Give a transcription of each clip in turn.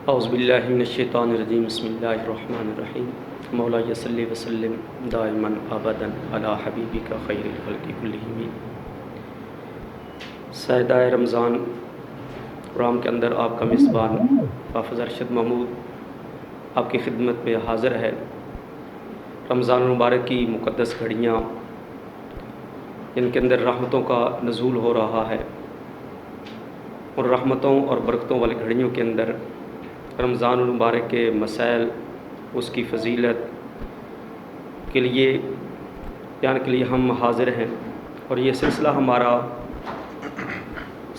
اعوذ باللہ من الشیطان الرجیم بسم اللہ الرحمن الرحیم مولا صلی وسلم دائما ابدا علی حبیبک خیر الخلق کلہم۔ سیدہ رمضان پروگرام کے اندر آپ کا میزبان حافظ ارشد محمود آپ کی خدمت میں حاضر ہے۔ رمضان المبارک کی مقدس گھڑیاں جن کے اندر رحمتوں کا نزول ہو رہا ہے، اور رحمتوں اور برکتوں والی گھڑیوں کے اندر رمضان المبارک کے مسائل، اس کی فضیلت کے لیے بیان کے لیے ہم حاضر ہیں، اور یہ سلسلہ ہمارا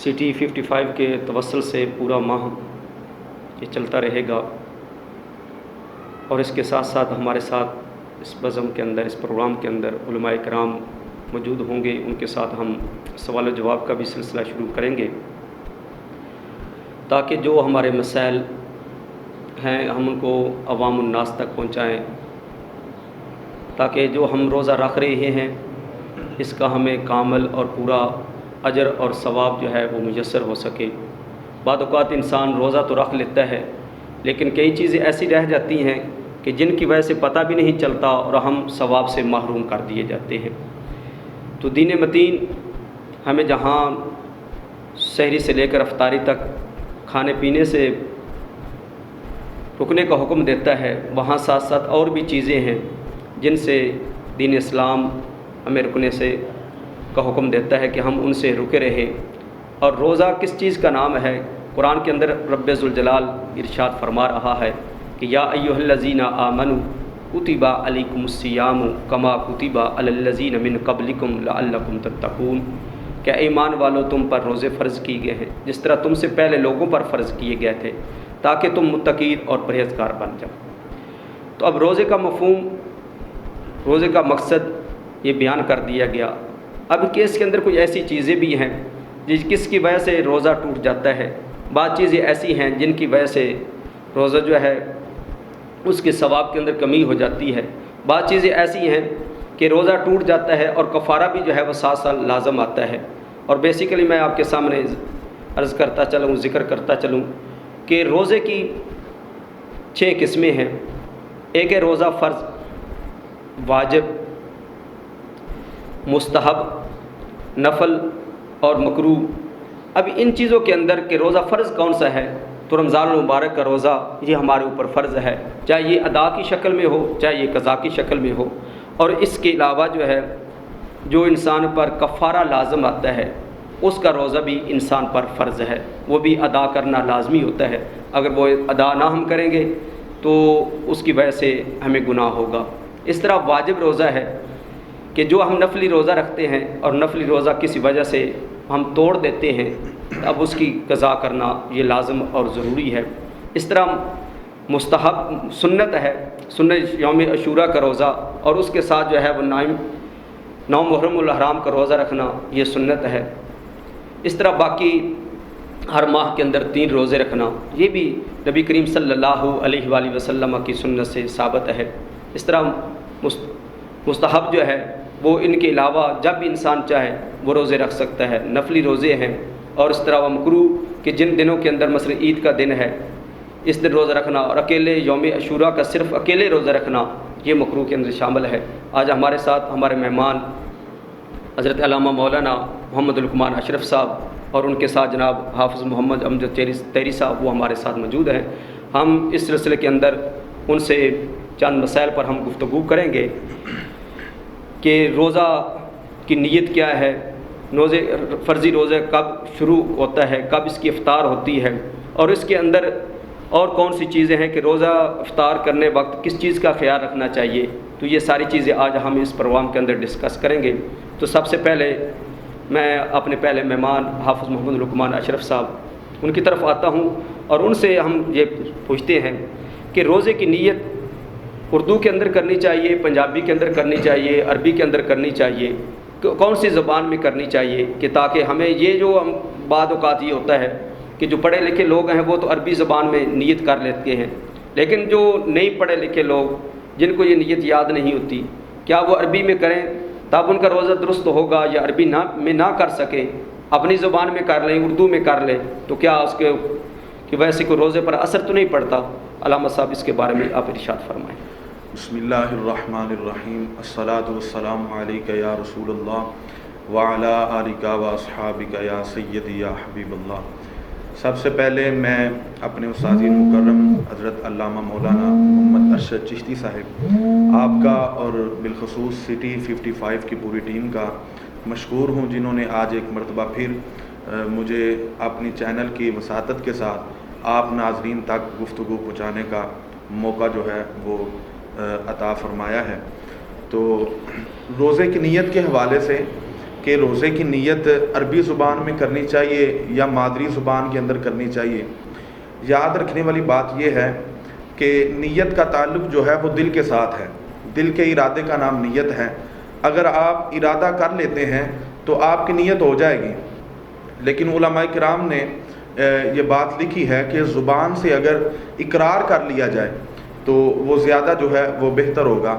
سٹی 55 کے توسل سے پورا ماہ یہ چلتا رہے گا، اور اس کے ساتھ ساتھ ہمارے ساتھ اس بزم کے اندر، اس پروگرام کے اندر علماء کرام موجود ہوں گے۔ ان کے ساتھ ہم سوال و جواب کا بھی سلسلہ شروع کریں گے، تاکہ جو ہمارے مسائل ہیں ہم ان کو عوام الناس تک پہنچائیں، تاکہ جو ہم روزہ رکھ رہے ہیں اس کا ہمیں کامل اور پورا اجر اور ثواب جو ہے وہ میسر ہو سکے۔ بعض اوقات انسان روزہ تو رکھ لیتا ہے، لیکن کئی چیزیں ایسی رہ جاتی ہیں کہ جن کی وجہ سے پتہ بھی نہیں چلتا اور ہم ثواب سے محروم کر دیے جاتے ہیں۔ تو دین متین ہمیں جہاں سحری سے لے کر افطاری تک کھانے پینے سے رکنے کا حکم دیتا ہے، وہاں ساتھ ساتھ اور بھی چیزیں ہیں جن سے دین اسلام ہمیں رکنے سے کا حکم دیتا ہے کہ ہم ان سے رکے رہیں۔ اور روزہ کس چیز کا نام ہے؟ قرآن کے اندر رب ذوالجلال ارشاد فرما رہا ہے کہ یا ایھا الذین آمنوا کتب علیکم الصیام کما کتب علی الذین من قبلکم لعلکم تتقون، کہ ایمان والو تم پر روزے فرض کیے گئے ہیں جس طرح تم سے پہلے لوگوں پر فرض کیے گئے تھے، تاکہ تم متقی اور پرہیزگار بن جاؤ۔ تو اب روزے کا مفہوم، روزے کا مقصد یہ بیان کر دیا گیا۔ اب کیس کے اندر کچھ ایسی چیزیں بھی ہیں جس کی وجہ سے روزہ ٹوٹ جاتا ہے، بعض چیزیں ایسی ہیں جن کی وجہ سے روزہ جو ہے اس کے ثواب کے اندر کمی ہو جاتی ہے، بعض چیزیں ایسی ہیں کہ روزہ ٹوٹ جاتا ہے اور کفارہ بھی جو ہے وہ ساتھ ساتھ لازم آتا ہے۔ اور بیسیکلی میں آپ کے سامنے عرض کرتا چلوں، ذکر کرتا چلوں کہ روزے کی 6 قسمیں ہیں۔ ایک ہے روزہ فرض، واجب، مستحب، نفل اور مکروہ۔ اب ان چیزوں کے اندر کہ روزہ فرض کون سا ہے، تو رمضان المبارک کا روزہ یہ ہمارے اوپر فرض ہے، چاہے یہ ادا کی شکل میں ہو چاہے یہ قضا کی شکل میں ہو۔ اور اس کے علاوہ جو ہے جو انسان پر کفارہ لازم آتا ہے اس کا روزہ بھی انسان پر فرض ہے، وہ بھی ادا کرنا لازمی ہوتا ہے۔ اگر وہ ادا نہ ہم کریں گے تو اس کی وجہ سے ہمیں گناہ ہوگا۔ اس طرح واجب روزہ ہے کہ جو ہم نفلی روزہ رکھتے ہیں اور نفلی روزہ کسی وجہ سے ہم توڑ دیتے ہیں، اب اس کی قضا کرنا یہ لازم اور ضروری ہے۔ اس طرح مستحب سنت ہے، سنت یوم عاشوراء کا روزہ، اور اس کے ساتھ جو ہے وہ 9 محرم الحرام کا روزہ رکھنا یہ سنت ہے۔ اس طرح باقی ہر ماہ کے اندر 3 روزے رکھنا یہ بھی نبی کریم صلی اللہ علیہ وآلہ وسلم کی سنت سے ثابت ہے۔ اس طرح مستحب جو ہے وہ ان کے علاوہ جب بھی انسان چاہے وہ روزے رکھ سکتا ہے، نفلی روزے ہیں۔ اور اس طرح وہ مکروہ کہ جن دنوں کے اندر مثلا عید کا دن ہے اس دن روزہ رکھنا، اور اکیلے یوم عاشوراء کا صرف اکیلے روزہ رکھنا یہ مکروہ کے اندر شامل ہے۔ آج ہمارے ساتھ ہمارے مہمان حضرت علامہ مولانا محمد لقمان اشرف صاحب اور ان کے ساتھ جناب حافظ محمد امجد تیری صاحب وہ ہمارے ساتھ موجود ہیں۔ ہم اس سلسلے کے اندر ان سے چند مسائل پر ہم گفتگو کریں گے کہ روزہ کی نیت کیا ہے، فرضی روزہ کب شروع ہوتا ہے، کب اس کی افطار ہوتی ہے، اور اس کے اندر اور کون سی چیزیں ہیں کہ روزہ افطار کرنے وقت کس چیز کا خیال رکھنا چاہیے۔ تو یہ ساری چیزیں آج ہم اس پروگرام کے اندر ڈسکس کریں گے۔ تو سب سے پہلے میں اپنے پہلے مہمان حافظ محمد لقمان اشرف صاحب ان کی طرف آتا ہوں، اور ان سے ہم یہ پوچھتے ہیں کہ روزے کی نیت اردو کے اندر کرنی چاہیے، پنجابی کے اندر کرنی چاہیے، عربی کے اندر کرنی چاہیے، کون سی زبان میں کرنی چاہیے، کہ تاکہ ہمیں یہ جو ہم بعض اوقات یہ ہوتا ہے کہ جو پڑھے لکھے لوگ ہیں وہ تو عربی زبان میں نیت کر لیتے ہیں، لیکن جو نہیں پڑھے لکھے لوگ جن کو یہ نیت یاد نہیں ہوتی، کیا وہ عربی میں کریں تب ان کا روزہ درست ہوگا، یا عربی میں نہ کر سکے اپنی زبان میں کر لیں، اردو میں کر لیں، تو کیا اس کے کہ ویسے کوئی روزے پر اثر تو نہیں پڑتا؟ علامہ صاحب اس کے بارے میں آپ ارشاد فرمائیں۔ بسم اللہ الرحمن الرحیم، الصلاۃ والسلام علیک یا رسول اللہ وعلی آلک و اصحابک یا سیدی یا حبیب اللہ۔ سب سے پہلے میں اپنے استاد مکرم حضرت علامہ مولانا محمد ارشد چشتی صاحب آپ کا اور بالخصوص سٹی 55 کی پوری ٹیم کا مشکور ہوں، جنہوں نے آج ایک مرتبہ پھر مجھے اپنی چینل کی وساطت کے ساتھ آپ ناظرین تک گفتگو پہنچانے کا موقع جو ہے وہ عطا فرمایا ہے۔ تو روزے کی نیت کے حوالے سے کہ روزے کی نیت عربی زبان میں کرنی چاہیے یا مادری زبان کے اندر کرنی چاہیے، یاد رکھنے والی بات یہ ہے کہ نیت کا تعلق جو ہے وہ دل کے ساتھ ہے، دل کے ارادے کا نام نیت ہے۔ اگر آپ ارادہ کر لیتے ہیں تو آپ کی نیت ہو جائے گی، لیکن علماء کرام نے یہ بات لکھی ہے کہ زبان سے اگر اقرار کر لیا جائے تو وہ زیادہ جو ہے وہ بہتر ہوگا۔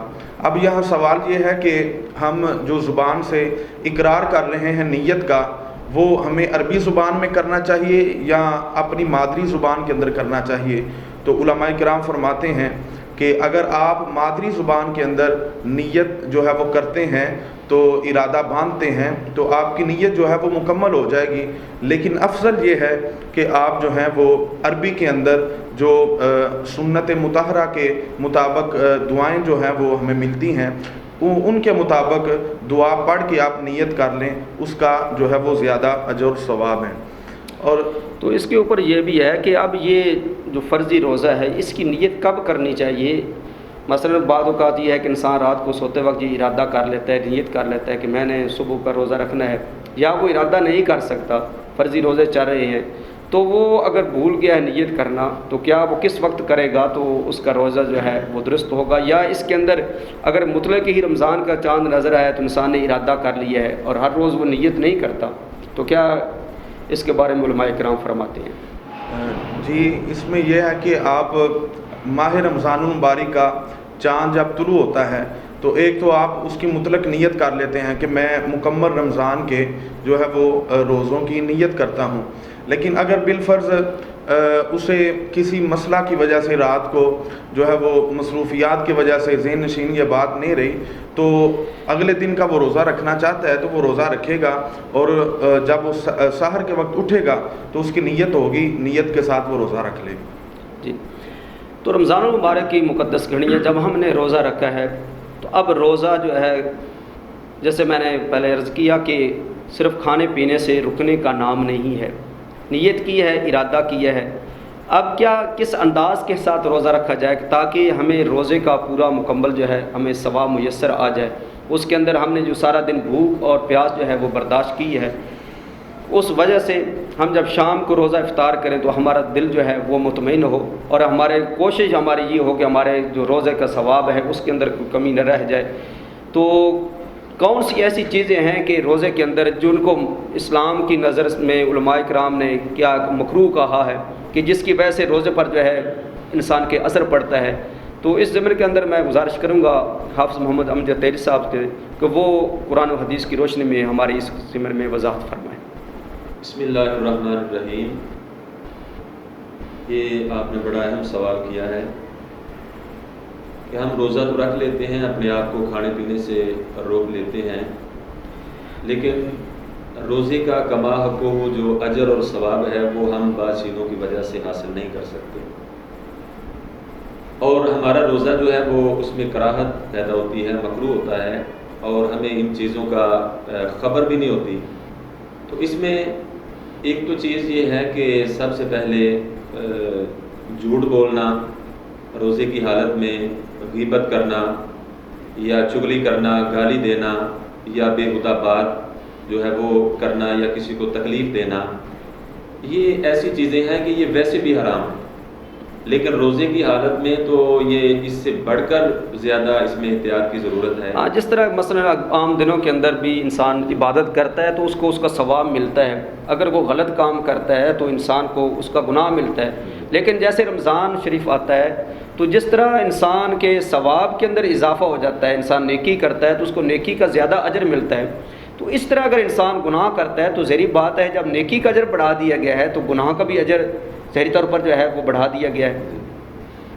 اب یہاں سوال یہ ہے کہ ہم جو زبان سے اقرار کر رہے ہیں نیت کا، وہ ہمیں عربی زبان میں کرنا چاہیے یا اپنی مادری زبان کے اندر کرنا چاہیے؟ تو علماء کرام فرماتے ہیں کہ اگر آپ مادری زبان کے اندر نیت جو ہے وہ کرتے ہیں تو ارادہ باندھتے ہیں تو آپ کی نیت جو ہے وہ مکمل ہو جائے گی، لیکن افضل یہ ہے کہ آپ جو ہیں وہ عربی کے اندر جو سنت مطہرہ کے مطابق دعائیں جو ہیں وہ ہمیں ملتی ہیں ان کے مطابق دعا پڑھ کے آپ نیت کر لیں، اس کا جو ہے وہ زیادہ اجر و ثواب ہے۔ اور تو اس کے اوپر یہ بھی ہے کہ اب یہ جو فرضی روزہ ہے اس کی نیت کب کرنی چاہیے؟ مثلا بعض اوقات یہ ہے کہ انسان رات کو سوتے وقت یہ ارادہ کر لیتا ہے، نیت کر لیتا ہے کہ میں نے صبح کا روزہ رکھنا ہے، یا وہ ارادہ نہیں کر سکتا، فرضی روزے چل رہے ہیں، تو وہ اگر بھول گیا ہے نیت کرنا تو کیا وہ کس وقت کرے گا تو اس کا روزہ جو ہے وہ درست ہوگا؟ یا اس کے اندر اگر مطلق ہی رمضان کا چاند نظر آیا تو انسان نے ارادہ کر لیا ہے اور ہر روز وہ نیت نہیں کرتا، تو کیا اس کے بارے میں علماء کرام فرماتے ہیں؟ جی، اس میں یہ ہے کہ آپ ماہ رمضان المبارک کا چاند جب طلوع ہوتا ہے تو ایک تو آپ اس کی مطلق نیت کر لیتے ہیں کہ میں مکمل رمضان کے جو ہے وہ روزوں کی نیت کرتا ہوں، لیکن اگر بالفرض اسے کسی مسئلہ کی وجہ سے رات کو جو ہے وہ مصروفیات کی وجہ سے ذہن نشین یہ بات نہیں رہی تو اگلے دن کا وہ روزہ رکھنا چاہتا ہے تو وہ روزہ رکھے گا، اور جب وہ سحر کے وقت اٹھے گا تو اس کی نیت ہوگی، نیت کے ساتھ وہ روزہ رکھ لے گا۔ جی، تو رمضان المبارک کی مقدس گھڑیاں جب ہم نے روزہ رکھا ہے تو اب روزہ جو ہے جیسے میں نے پہلے عرض کیا کہ صرف کھانے پینے سے رکنے کا نام نہیں ہے، نیت کی ہے، ارادہ کیا ہے۔ اب کیا کس انداز کے ساتھ روزہ رکھا جائے تاکہ ہمیں روزے کا پورا مکمل جو ہے ہمیں ثواب میسر آ جائے؟ اس کے اندر ہم نے جو سارا دن بھوک اور پیاس جو ہے وہ برداشت کی ہے، اس وجہ سے ہم جب شام کو روزہ افطار کریں تو ہمارا دل جو ہے وہ مطمئن ہو اور ہمارے کوشش ہماری یہ ہو کہ ہمارے جو روزے کا ثواب ہے اس کے اندر کوئی کمی نہ رہ جائے۔ تو کون سی ایسی چیزیں ہیں کہ روزے کے اندر جن کو اسلام کی نظر میں علماء کرام نے کیا مکروہ کہا ہے کہ جس کی وجہ سے روزے پر جو ہے انسان کے اثر پڑتا ہے؟ تو اس ضمن کے اندر میں گزارش کروں گا حافظ محمد امجد تیری صاحب سے کہ وہ قرآن و حدیث کی روشنی میں ہماری اس ضمن میں وضاحت فرمائیں۔ بسم اللہ الرحمن الرحیم۔ یہ آپ نے بڑا اہم سوال کیا ہے کہ ہم روزہ تو رکھ لیتے ہیں، اپنے آپ کو کھانے پینے سے روک لیتے ہیں، لیکن روزے کا کما حقہ جو اجر اور ثواب ہے وہ ہم بعض چیزوں کی وجہ سے حاصل نہیں کر سکتے، اور ہمارا روزہ جو ہے وہ اس میں کراہت پیدا ہوتی ہے، مکروہ ہوتا ہے، اور ہمیں ان چیزوں کا خبر بھی نہیں ہوتی۔ تو اس میں ایک تو چیز یہ ہے کہ سب سے پہلے جھوٹ بولنا، روزے کی حالت میں غیبت کرنا یا چغلی کرنا، گالی دینا یا بےہودہ بات جو ہے وہ کرنا یا کسی کو تکلیف دینا، یہ ایسی چیزیں ہیں کہ یہ ویسے بھی حرام ہیں، لیکن روزے کی حالت میں تو یہ اس سے بڑھ کر زیادہ اس میں احتیاط کی ضرورت ہے۔ ہاں، جس طرح مثلا عام دنوں کے اندر بھی انسان عبادت کرتا ہے تو اس کو اس کا ثواب ملتا ہے، اگر وہ غلط کام کرتا ہے تو انسان کو اس کا گناہ ملتا ہے، لیکن جیسے رمضان شریف آتا ہے تو جس طرح انسان کے ثواب کے اندر اضافہ ہو جاتا ہے، انسان نیکی کرتا ہے تو اس کو نیکی کا زیادہ اجر ملتا ہے، تو تو اس طرح اگر انسان گناہ کرتا ہے تو ظاہری بات ہے جب نیکی کا اجر بڑھا دیا گیا ہے تو گناہ کا بھی اجر ظاہری طور پر جو ہے وہ بڑھا دیا گیا ہے۔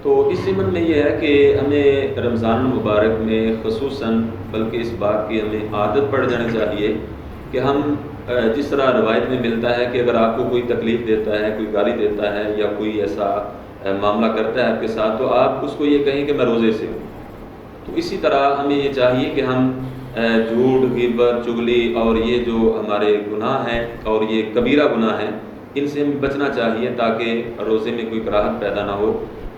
تو اس ضمن میں یہ ہے کہ ہمیں رمضان المبارک میں خصوصاً بلکہ اس بات کی ہمیں عادت پڑ جانی چاہیے کہ ہم جس طرح روایت میں ملتا ہے کہ اگر آپ کو کوئی تکلیف دیتا ہے، کوئی گالی دیتا ہے یا کوئی ایسا معاملہ کرتا ہے آپ کے ساتھ، تو آپ اس کو یہ کہیں کہ میں روزے سے ہوں۔ تو اسی طرح ہمیں یہ چاہیے کہ ہم جھوٹ، غیبت، چغلی اور یہ جو ہمارے گناہ ہیں اور یہ کبیرہ گناہ ہیں، ان سے ہمیں بچنا چاہیے تاکہ روزے میں کوئی کراہت پیدا نہ ہو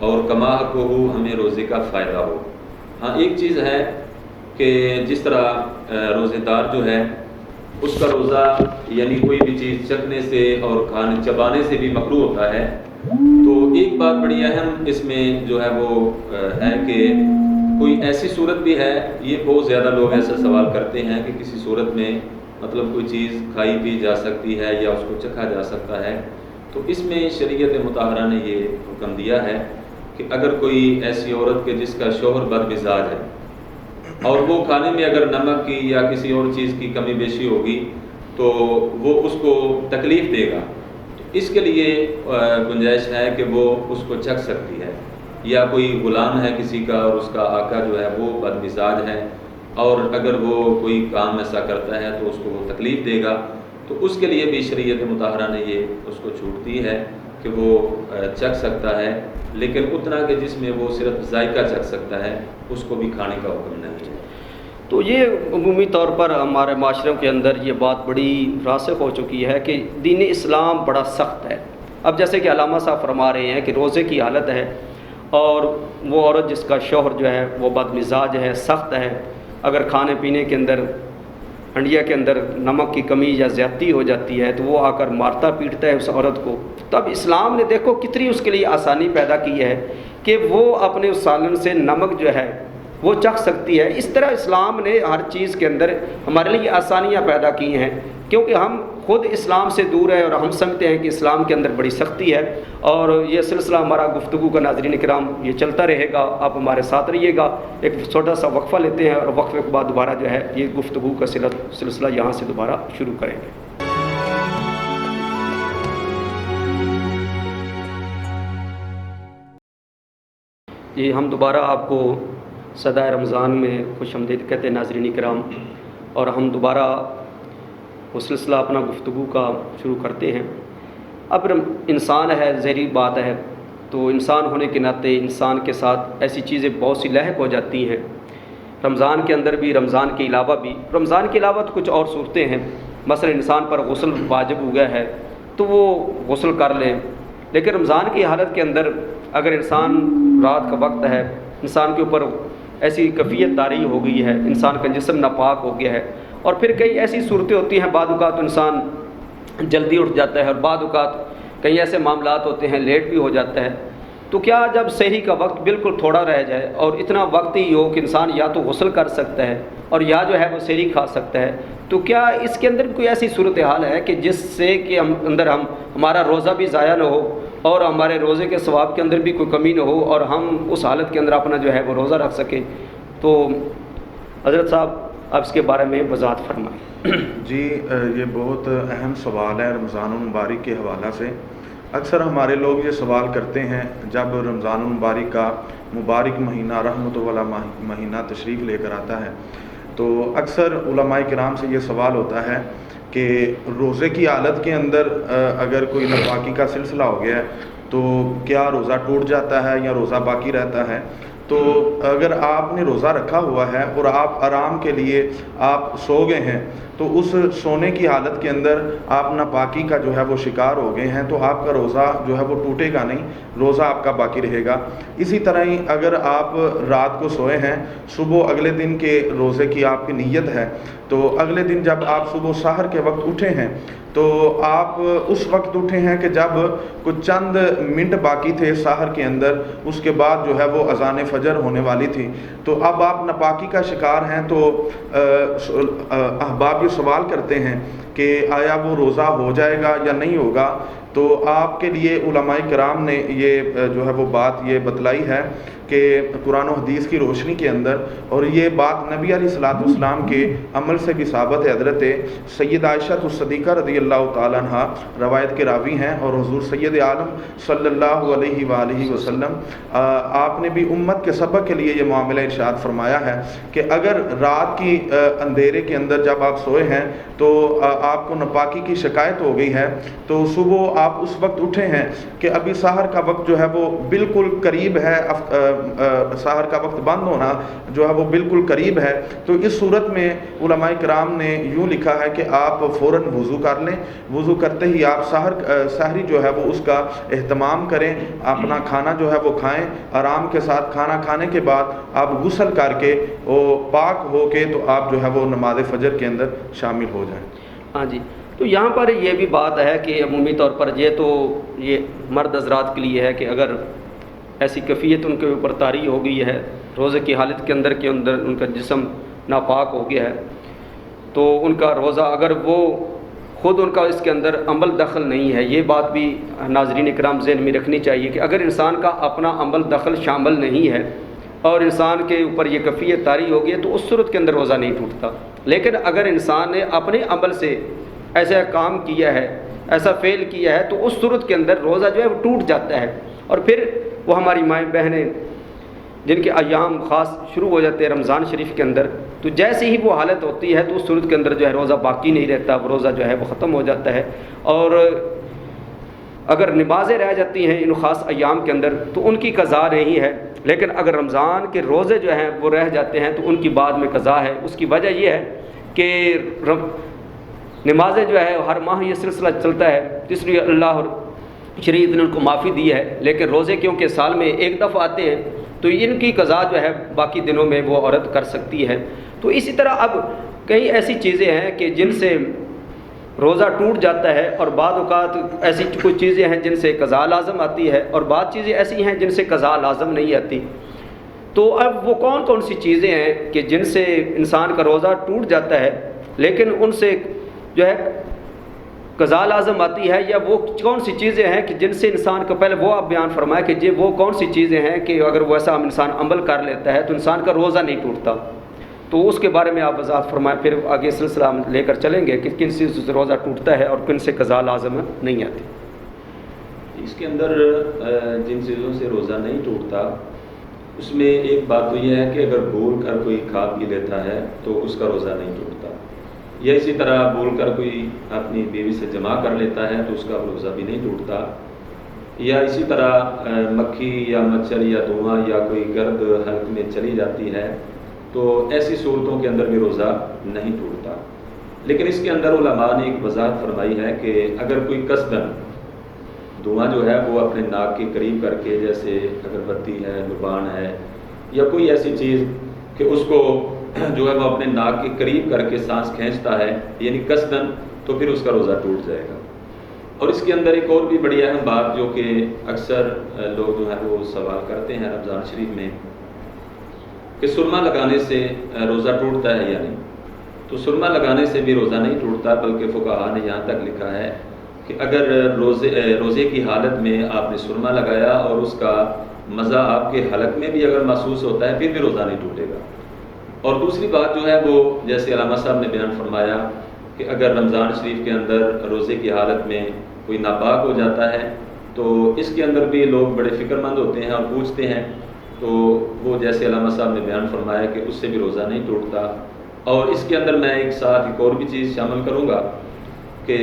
اور کما کو ہو ہمیں روزے کا فائدہ ہو۔ ہاں ایک چیز ہے کہ جس طرح روزے دار جو ہے اس کا روزہ یعنی کوئی بھی چیز چکھنے سے اور کھانے چبانے سے بھی مکروہ ہوتا ہے، تو ایک بات بڑی اہم اس میں جو ہے وہ ہے کہ کوئی ایسی صورت بھی ہے، یہ بہت زیادہ لوگ ایسا سوال کرتے ہیں کہ کسی صورت میں مطلب کوئی چیز کھائی پی جا سکتی ہے یا اس کو چکھا جا سکتا ہے، تو اس میں شریعت مطہرہ نے یہ حکم دیا ہے کہ اگر کوئی ایسی عورت کے جس کا شوہر بد مزاج ہے اور وہ کھانے میں اگر نمک کی یا کسی اور چیز کی کمی بیشی ہوگی تو وہ اس کو تکلیف دے گا، تو اس کے لیے گنجائش ہے کہ وہ اس کو چکھ سکتی ہے۔ یا کوئی غلام ہے کسی کا اور اس کا آقا جو ہے وہ بد مزاج ہے اور اگر وہ کوئی کام ایسا کرتا ہے تو اس کو وہ تکلیف دے گا، تو اس کے لیے بھی شریعت مطہرہ نے یہ اس کو چھوٹ دی ہے کہ وہ چکھ سکتا ہے، لیکن اتنا کہ جس میں وہ صرف ذائقہ چکھ سکتا ہے، اس کو بھی کھانے کا حکم نہیں ہے۔ تو یہ عمومی طور پر ہمارے معاشروں کے اندر یہ بات بڑی راسخ ہو چکی ہے کہ دین اسلام بڑا سخت ہے۔ اب جیسے کہ علامہ صاحب فرما رہے ہیں کہ روزے کی حالت ہے اور وہ عورت جس کا شوہر جو ہے وہ بد مزاج ہے، سخت ہے، اگر کھانے پینے کے اندر ہنڈیا کے اندر نمک کی کمی یا زیادتی ہو جاتی ہے تو وہ آ کر مارتا پیٹتا ہے اس عورت کو، تب اسلام نے دیکھو کتنی اس کے لیے آسانی پیدا کی ہے کہ وہ اپنے اس سالن سے نمک جو ہے وہ چکھ سکتی ہے۔ اس طرح اسلام نے ہر چیز کے اندر ہمارے لیے آسانیاں پیدا کی ہیں، کیونکہ ہم خود اسلام سے دور ہیں اور ہم سمجھتے ہیں کہ اسلام کے اندر بڑی سختی ہے۔ اور یہ سلسلہ ہمارا گفتگو کا ناظرین کرام یہ چلتا رہے گا، آپ ہمارے ساتھ رہیے گا۔ ایک چھوٹا سا وقفہ لیتے ہیں اور وقفے کے بعد دوبارہ جو ہے یہ گفتگو کا سلسلہ یہاں سے دوبارہ شروع کریں گے۔ جی ہم دوبارہ آپ کو صدائے رمضان میں خوش آمدید کہتے ہیں ناظرین کرام، اور ہم دوبارہ وہ سلسلہ اپنا گفتگو کا شروع کرتے ہیں۔ اب انسان ہے، ظاہری بات ہے، تو انسان ہونے کے ناطے انسان کے ساتھ ایسی چیزیں بہت سی لاحق ہو جاتی ہیں، رمضان کے اندر بھی، رمضان کے علاوہ بھی۔ رمضان کے علاوہ تو کچھ اور صورتیں ہیں، مثلا انسان پر غسل واجب ہو گیا ہے تو وہ غسل کر لیں، لیکن رمضان کی حالت کے اندر اگر انسان رات کا وقت ہے، انسان کے اوپر ایسی کیفیت طاری ہو گئی ہے، انسان کا جسم ناپاک ہو گیا ہے، اور پھر کئی ایسی صورتیں ہوتی ہیں، بعض اوقات انسان جلدی اٹھ جاتا ہے اور بعض اوقات کئی ایسے معاملات ہوتے ہیں لیٹ بھی ہو جاتا ہے، تو کیا جب سحری کا وقت بالکل تھوڑا رہ جائے اور اتنا وقت ہی ہو کہ انسان یا تو غسل کر سکتا ہے اور یا جو ہے وہ سحری کھا سکتا ہے، تو کیا اس کے اندر کوئی ایسی صورتحال ہے کہ جس سے کہ ہمارا روزہ بھی ضائع نہ ہو اور ہمارے روزے کے ثواب کے اندر بھی کوئی کمی نہ ہو اور ہم اس حالت کے اندر اپنا جو ہے وہ روزہ رکھ سکیں؟ تو حضرت صاحب آپ اس کے بارے میں وضاحت فرمائیں۔ جی یہ بہت اہم سوال ہے رمضان المبارک کے حوالہ سے۔ اکثر ہمارے لوگ یہ سوال کرتے ہیں جب رمضان المبارک کا مبارک مہینہ، رحمت والا مہینہ تشریف لے کر آتا ہے، تو اکثر علماء کرام سے یہ سوال ہوتا ہے کہ روزے کی حالت کے اندر اگر کوئی ناپاکی کا سلسلہ ہو گیا ہے تو کیا روزہ ٹوٹ جاتا ہے یا روزہ باقی رہتا ہے؟ تو اگر آپ نے روزہ رکھا ہوا ہے اور آپ آرام کے لیے آپ سو گئے ہیں تو اس سونے کی حالت کے اندر آپ ناپاکی کا جو ہے وہ شکار ہو گئے ہیں تو آپ کا روزہ جو ہے وہ ٹوٹے گا نہیں، روزہ آپ کا باقی رہے گا۔ اسی طرح ہی اگر آپ رات کو سوئے ہیں، صبح اگلے دن کے روزے کی آپ کی نیت ہے، تو اگلے دن جب آپ صبح سحر کے وقت اٹھے ہیں تو آپ اس وقت اٹھے ہیں کہ جب کچھ چند منٹ باقی تھے سحر کے اندر، اس کے بعد جو ہے وہ اذان فجر ہونے والی تھی، تو اب آپ ناپاکی کا شکار ہیں۔ تو احباب یہ سوال کرتے ہیں کہ آیا وہ روزہ ہو جائے گا یا نہیں ہوگا، تو آپ کے لیے علماء کرام نے یہ جو ہے وہ بات یہ بتلائی ہے کہ قرآن و حدیث کی روشنی کے اندر، اور یہ بات نبی علیہ الصلوۃ والسلام کے عمل سے بھی ثابت ہے۔ حضرت سید عائشہ الصدیقہ رضی اللہ تعالیٰ عنہ روایت کے راوی ہیں، اور حضور سید عالم صلی اللہ علیہ وآلہ وسلم آپ نے بھی امت کے سبق کے لیے یہ معاملہ ارشاد فرمایا ہے کہ اگر رات کی اندھیرے کے اندر جب آپ سوئے ہیں تو آپ کو ناپاکی کی شکایت ہو گئی ہے، تو صبح آپ اس وقت اٹھے ہیں کہ ابھی سحر کا وقت جو ہے وہ بالکل قریب ہے، سحر کا وقت بند ہونا جو ہے وہ بالکل قریب ہے، تو اس صورت میں علماء کرام نے یوں لکھا ہے کہ آپ فوراً وضو کر لیں، وضو کرتے ہی آپ سحری جو ہے وہ اس کا اہتمام کریں، اپنا کھانا جو ہے وہ کھائیں، آرام کے ساتھ کھانا کھانے کے بعد آپ غسل کر کے وہ پاک ہو کے تو آپ جو ہے وہ نماز فجر کے اندر شامل ہو جائیں۔ ہاں جی، تو یہاں پر یہ بھی بات ہے کہ عمومی طور پر یہ مرد حضرات کے لیے ہے کہ اگر ایسی کیفیت ان کے اوپر طاری ہو گئی ہے، روزے کی حالت کے اندر ان کا جسم ناپاک ہو گیا ہے، تو ان کا روزہ اگر وہ خود ان کا اس کے اندر عمل دخل نہیں ہے، یہ بات بھی ناظرین کرام ذہن میں رکھنی چاہیے کہ اگر انسان کا اپنا عمل دخل شامل نہیں ہے اور انسان کے اوپر یہ کیفیت طاری ہو گئی ہے تو اس صورت کے اندر روزہ نہیں ٹوٹتا۔ لیکن اگر انسان نے اپنے عمل سے ایسا کام کیا ہے، ایسا فعل کیا ہے، تو اس صورت کے اندر روزہ جو ہے وہ ٹوٹ جاتا ہے، اور پھر وہ ہماری مائیں بہنیں جن کے ایام خاص شروع ہو جاتے ہیں رمضان شریف کے اندر، تو جیسے ہی وہ حالت ہوتی ہے تو اس صورت کے اندر جو ہے روزہ باقی نہیں رہتا، وہ روزہ جو ہے وہ ختم ہو جاتا ہے۔ اور اگر نمازیں رہ جاتی ہیں ان خاص ایام کے اندر تو ان کی قضا نہیں ہے، لیکن اگر رمضان کے روزے جو ہیں وہ رہ جاتے ہیں تو ان کی بعد میں قضا ہے۔ اس کی وجہ یہ ہے کہ نمازیں جو ہے ہر ماہ یہ سلسلہ چلتا ہے، اس لیے اللہ اور شریعت نے ان کو معافی دی ہے، لیکن روزے کیونکہ سال میں ایک دفعہ آتے ہیں تو ان کی قضا جو ہے باقی دنوں میں وہ عورت کر سکتی ہے۔ تو اسی طرح اب کئی ایسی چیزیں ہیں کہ جن سے روزہ ٹوٹ جاتا ہے، اور بعض اوقات ایسی کچھ چیزیں ہیں جن سے قضا لازم آتی ہے، اور بعض چیزیں ایسی ہیں جن سے قضا لازم نہیں آتی۔ تو اب وہ کون سی چیزیں ہیں کہ جن سے انسان کا روزہ ٹوٹ جاتا ہے لیکن ان سے جو ہے قضا لازم آتی ہے، یا وہ کون سی چیزیں ہیں کہ جن سے انسان کو پہلے وہ آپ بیان فرمائے کہ وہ کون سی چیزیں ہیں کہ اگر وہ ایسا انسان عمل کر لیتا ہے تو انسان کا روزہ نہیں ٹوٹتا، تو اس کے بارے میں آپ وضاحت فرمائیں، پھر آگے سلسلہ ہم لے کر چلیں گے کہ کن چیزوں سے روزہ ٹوٹتا ہے اور کن سے قضا لازم نہیں آتی۔ اس کے اندر جن چیزوں سے روزہ نہیں ٹوٹتا اس میں ایک بات تو یہ ہے کہ اگر بھول کر کوئی کھا پی لیتا ہے تو اس کا روزہ نہیں ٹوٹتا، یا اسی طرح بھول کر کوئی اپنی بیوی سے جمع کر لیتا ہے تو اس کا روزہ بھی نہیں ٹوٹتا، یا اسی طرح مکھی یا مچھر یا دھواں یا کوئی گرد حلق میں چلی جاتی ہے تو ایسی صورتوں کے اندر بھی روزہ نہیں ٹوٹتا۔ لیکن اس کے اندر علماء نے ایک وضاحت فرمائی ہے کہ اگر کوئی قصداً دھواں جو ہے وہ اپنے ناک کے قریب کر کے، جیسے اگربتی ہے، لبان ہے، یا کوئی ایسی چیز کہ اس کو جو ہے وہ اپنے ناک کے قریب کر کے سانس کھینچتا ہے یعنی قصداً، تو پھر اس کا روزہ ٹوٹ جائے گا۔ اور اس کے اندر ایک اور بھی بڑی اہم بات جو کہ اکثر لوگ جو ہے وہ سوال کرتے ہیں رمضان شریف میں کہ سرما لگانے سے روزہ ٹوٹتا ہے یا نہیں، تو سرما لگانے سے بھی روزہ نہیں ٹوٹتا، بلکہ فقہاء نے یہاں تک لکھا ہے کہ اگر روزے کی حالت میں آپ نے سرما لگایا اور اس کا مزہ آپ کے حلق میں بھی اگر محسوس ہوتا ہے پھر بھی روزہ نہیں ٹوٹے گا۔ اور دوسری بات جو ہے وہ جیسے علامہ صاحب نے بیان فرمایا کہ اگر رمضان شریف کے اندر روزے کی حالت میں کوئی ناپاک ہو جاتا ہے تو اس کے اندر بھی لوگ بڑے فکر مند ہوتے ہیں اور پوچھتے ہیں، تو وہ جیسے علامہ صاحب نے بیان فرمایا کہ اس سے بھی روزہ نہیں ٹوٹتا۔ اور اس کے اندر میں ایک ساتھ ایک اور بھی چیز شامل کروں گا کہ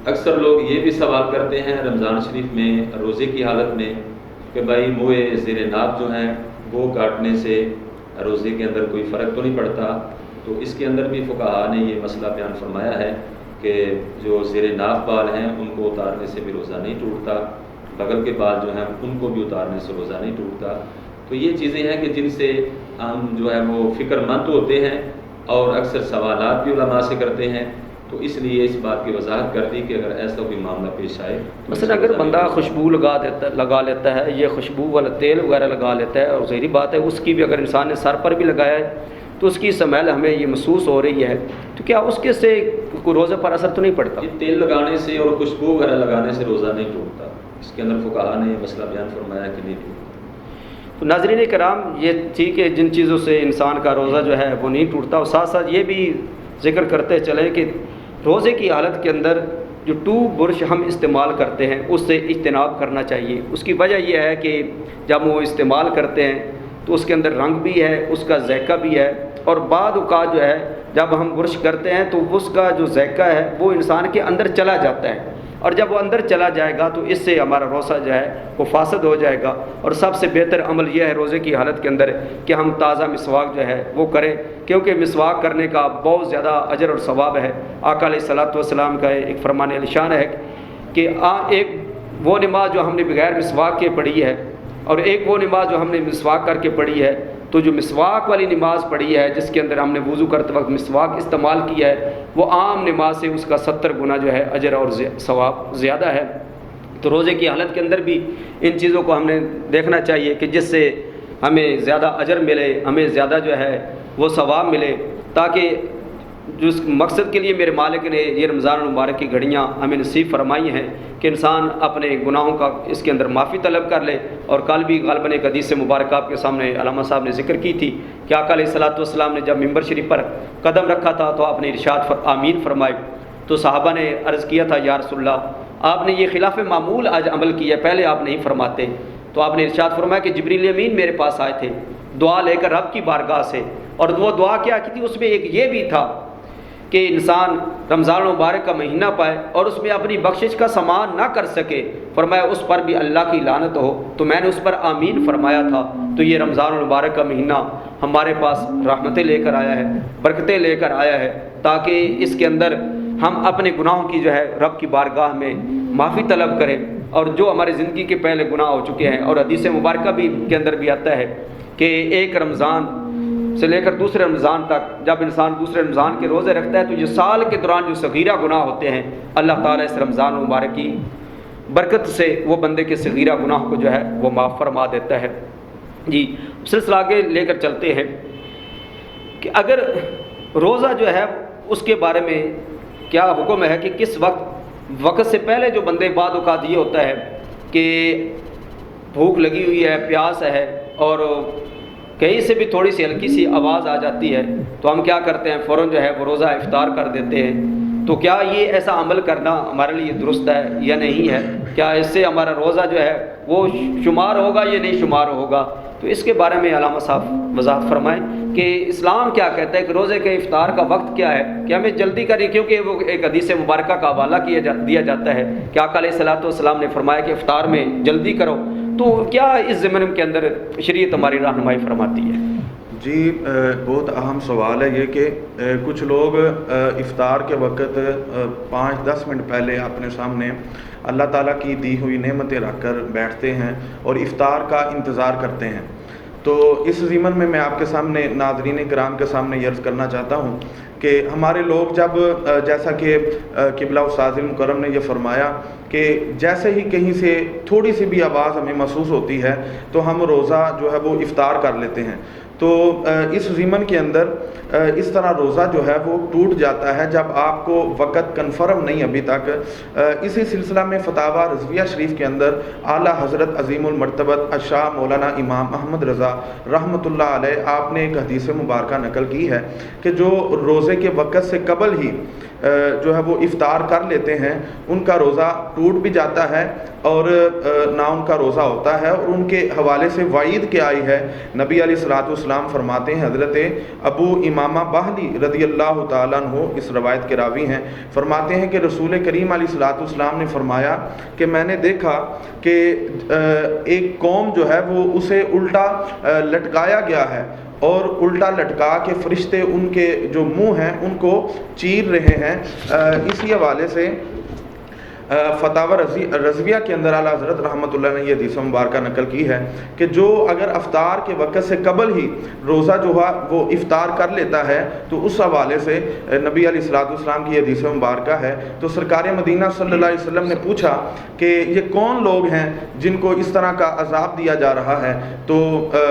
اکثر لوگ یہ بھی سوال کرتے ہیں رمضان شریف میں روزے کی حالت میں کہ بھائی موئے زیر ناف جو ہیں وہ کاٹنے سے روزے کے اندر کوئی فرق تو نہیں پڑتا، تو اس کے اندر بھی فقہاء نے یہ مسئلہ بیان فرمایا ہے کہ جو زیر ناف بال ہیں ان کو اتارنے سے بھی روزہ نہیں ٹوٹتا، بغل کے بال جو ہیں ان کو بھی اتارنے سے روزہ نہیں ٹوٹتا۔ تو یہ چیزیں ہیں کہ جن سے ہم جو ہے وہ فکر مند ہوتے ہیں اور اکثر سوالات بھی علماء سے کرتے ہیں، تو اس لیے اس بات کی وضاحت کر دی کہ اگر ایسا کوئی معاملہ پیش آئے مثلا اگر بندہ خوشبو لگا لیتا ہے، یہ خوشبو والا تیل وغیرہ لگا لیتا ہے، اور ظاہری بات ہے اس کی بھی اگر انسان نے سر پر بھی لگایا ہے تو اس کی سمیل ہمیں یہ محسوس ہو رہی ہے، تو کیا اس کے سے کوئی روزے پر اثر تو نہیں پڑتا؟ یہ تیل لگانے سے اور خوشبو وغیرہ لگانے سے روزہ نہیں ٹوٹتا، اس کے اندر فقہا نے مسئلہ بیان فرمایا کہ نہیں ٹوٹتا۔ تو ناظرین کرام، یہ ٹھیک ہے جن چیزوں سے انسان کا روزہ جو ہے وہ نہیں ٹوٹتا، اور ساتھ ساتھ یہ بھی ذکر کرتے چلیں کہ روزے کی حالت کے اندر جو ٹوب برش ہم استعمال کرتے ہیں اس سے اجتناب کرنا چاہیے۔ اس کی وجہ یہ ہے کہ جب وہ استعمال کرتے ہیں تو اس کے اندر رنگ بھی ہے، اس کا ذائقہ بھی ہے، اور بعض اوقات جو ہے جب ہم برش کرتے ہیں تو اس کا جو ذائقہ ہے وہ انسان کے اندر چلا جاتا ہے، اور جب وہ اندر چلا جائے گا تو اس سے ہمارا روزہ جو ہے وہ فاسد ہو جائے گا۔ اور سب سے بہتر عمل یہ ہے روزے کی حالت کے اندر کہ ہم تازہ مسواک جو ہے وہ کریں، کیونکہ مسواک کرنے کا بہت زیادہ اجر اور ثواب ہے۔ آقا علیہ الصلوۃ والسلام کا ایک فرمان الشان ہے کہ ایک وہ نماز جو ہم نے بغیر مسواک کے پڑھی ہے، اور ایک وہ نماز جو ہم نے مسواک کر کے پڑھی ہے، تو جو مسواک والی نماز پڑھی ہے جس کے اندر ہم نے وضو کرتے وقت مسواک استعمال کیا ہے، وہ عام نماز سے اس کا 70 گنا جو ہے اجر اور ثواب زیادہ ہے۔ تو روزے کی حالت کے اندر بھی ان چیزوں کو ہم نے دیکھنا چاہیے کہ جس سے ہمیں زیادہ اجر ملے، ہمیں زیادہ جو ہے وہ ثواب ملے، تاکہ جس مقصد کے لیے میرے مالک نے یہ رمضان المبارک کی گھڑیاں ہمیں نصیب فرمائی ہیں کہ انسان اپنے گناہوں کا اس کے اندر معافی طلب کر لے۔ اور کل بھی غالباً ایک حدیث مبارکہ آپ کے سامنے علامہ صاحب نے ذکر کی تھی کہ آقا علیہ الصلوۃ والسلام نے جب ممبر شریف پر قدم رکھا تھا تو آپ نے ارشاد آمین فرمائے، تو صحابہ نے عرض کیا تھا یا رسول اللہ آپ نے یہ خلاف معمول آج عمل کیا، پہلے آپ نہیں فرماتے۔ تو آپ نے ارشاد فرمایا کہ جبریل امین میرے پاس آئے تھے دعا لے کر رب کی بارگاہ سے، اور وہ دعا کیا کی تھی، اس میں ایک یہ بھی تھا کہ انسان رمضان المبارک کا مہینہ پائے اور اس میں اپنی بخشش کا سامان نہ کر سکے، فرمایا اس پر بھی اللہ کی لعنت ہو۔ تو میں نے اس پر آمین فرمایا تھا۔ تو یہ رمضان المبارک کا مہینہ ہمارے پاس رحمتیں لے کر آیا ہے، برکتیں لے کر آیا ہے، تاکہ اس کے اندر ہم اپنے گناہوں کی جو ہے رب کی بارگاہ میں معافی طلب کریں، اور جو ہمارے زندگی کے پہلے گناہ ہو چکے ہیں۔ اور حدیث مبارکہ بھی کے اندر بھی آتا ہے کہ ایک رمضان سے لے کر دوسرے رمضان تک جب انسان دوسرے رمضان کے روزے رکھتا ہے تو یہ سال کے دوران جو صغیرہ گناہ ہوتے ہیں اللہ تعالیٰ اس رمضان مبارک کی برکت سے وہ بندے کے صغیرہ گناہ کو جو ہے وہ معاف فرما دیتا ہے۔ جی سلسلہ آگے لے کر چلتے ہیں کہ اگر روزہ جو ہے اس کے بارے میں کیا حکم ہے کہ کس وقت سے پہلے جو بندے بعد اوقات یہ ہوتا ہے کہ بھوک لگی ہوئی ہے، پیاس ہے، اور کہیں سے بھی تھوڑی سی ہلکی سی آواز آ جاتی ہے تو ہم کیا کرتے ہیں فوراً جو ہے وہ روزہ افطار کر دیتے ہیں۔ تو کیا یہ ایسا عمل کرنا ہمارے لیے درست ہے یا نہیں ہے؟ کیا اس سے ہمارا روزہ جو ہے وہ شمار ہوگا یا نہیں شمار ہوگا؟ تو اس کے بارے میں علامہ صاحب وضاحت فرمائیں کہ اسلام کیا کہتا ہے کہ روزے کے افطار کا وقت کیا ہے، کہ ہمیں جلدی کریں، کیونکہ وہ ایک حدیث مبارکہ کا حوالہ دیا جاتا ہے کہ آقا علیہ الصلوۃ والسلام نے فرمایا کہ افطار میں جلدی کرو۔ تو کیا اس ضمن کے اندر شریعت ہماری رہنمائی فرماتی ہے؟ جی بہت اہم سوال ہے یہ کہ کچھ لوگ افطار کے وقت 5-10 منٹ پہلے اپنے سامنے اللہ تعالیٰ کی دی ہوئی نعمتیں رکھ کر بیٹھتے ہیں اور افطار کا انتظار کرتے ہیں۔ تو اس ضمن میں آپ کے سامنے ناظرین کرام کے سامنے یہ عرض کرنا چاہتا ہوں کہ ہمارے لوگ جب جیسا کہ قبلہ استاذ مکرم نے یہ فرمایا کہ جیسے ہی کہیں سے تھوڑی سی بھی آواز ہمیں محسوس ہوتی ہے تو ہم روزہ جو ہے وہ افطار کر لیتے ہیں۔ تو اس ضمن کے اندر اس طرح روزہ جو ہے وہ ٹوٹ جاتا ہے جب آپ کو وقت کنفرم نہیں ابھی تک۔ اسی سلسلہ میں فتاوی رضویہ شریف کے اندر اعلیٰ حضرت عظیم المرتبت الشاہ مولانا امام احمد رضا رحمۃ اللہ علیہ آپ نے ایک حدیث مبارکہ نقل کی ہے کہ جو روزے کے وقت سے قبل ہی جو ہے وہ افطار کر لیتے ہیں ان کا روزہ ٹوٹ بھی جاتا ہے اور نہ ان کا روزہ ہوتا ہے۔ اور ان کے حوالے سے وعید کیا آئی ہے، نبی علیہ الصلوۃ والسلام فرماتے ہیں، حضرت ابو امامہ باہلی رضی اللہ تعالیٰ عنہ اس روایت کے راوی ہیں، فرماتے ہیں کہ رسول کریم علیہ الصلوۃ والسلام نے فرمایا کہ میں نے دیکھا کہ ایک قوم جو ہے وہ اسے الٹا لٹکایا گیا ہے اور الٹا لٹکا کے فرشتے ان کے جو منہ ہیں ان کو چیر رہے ہیں۔ اسی حوالے سے فتاوی رضویہ کے اندر اعلیٰ حضرت رحمۃ اللہ نے یہ حدیث مبارکہ نقل کی ہے کہ جو اگر افطار کے وقت سے قبل ہی روزہ جو ہے وہ افطار کر لیتا ہے تو اس حوالے سے نبی علیہ الصلوۃ والسلام کی حدیث مبارکہ ہے. تو سرکار مدینہ صلی اللہ علیہ وسلم نے پوچھا کہ یہ کون لوگ ہیں جن کو اس طرح کا عذاب دیا جا رہا ہے؟ تو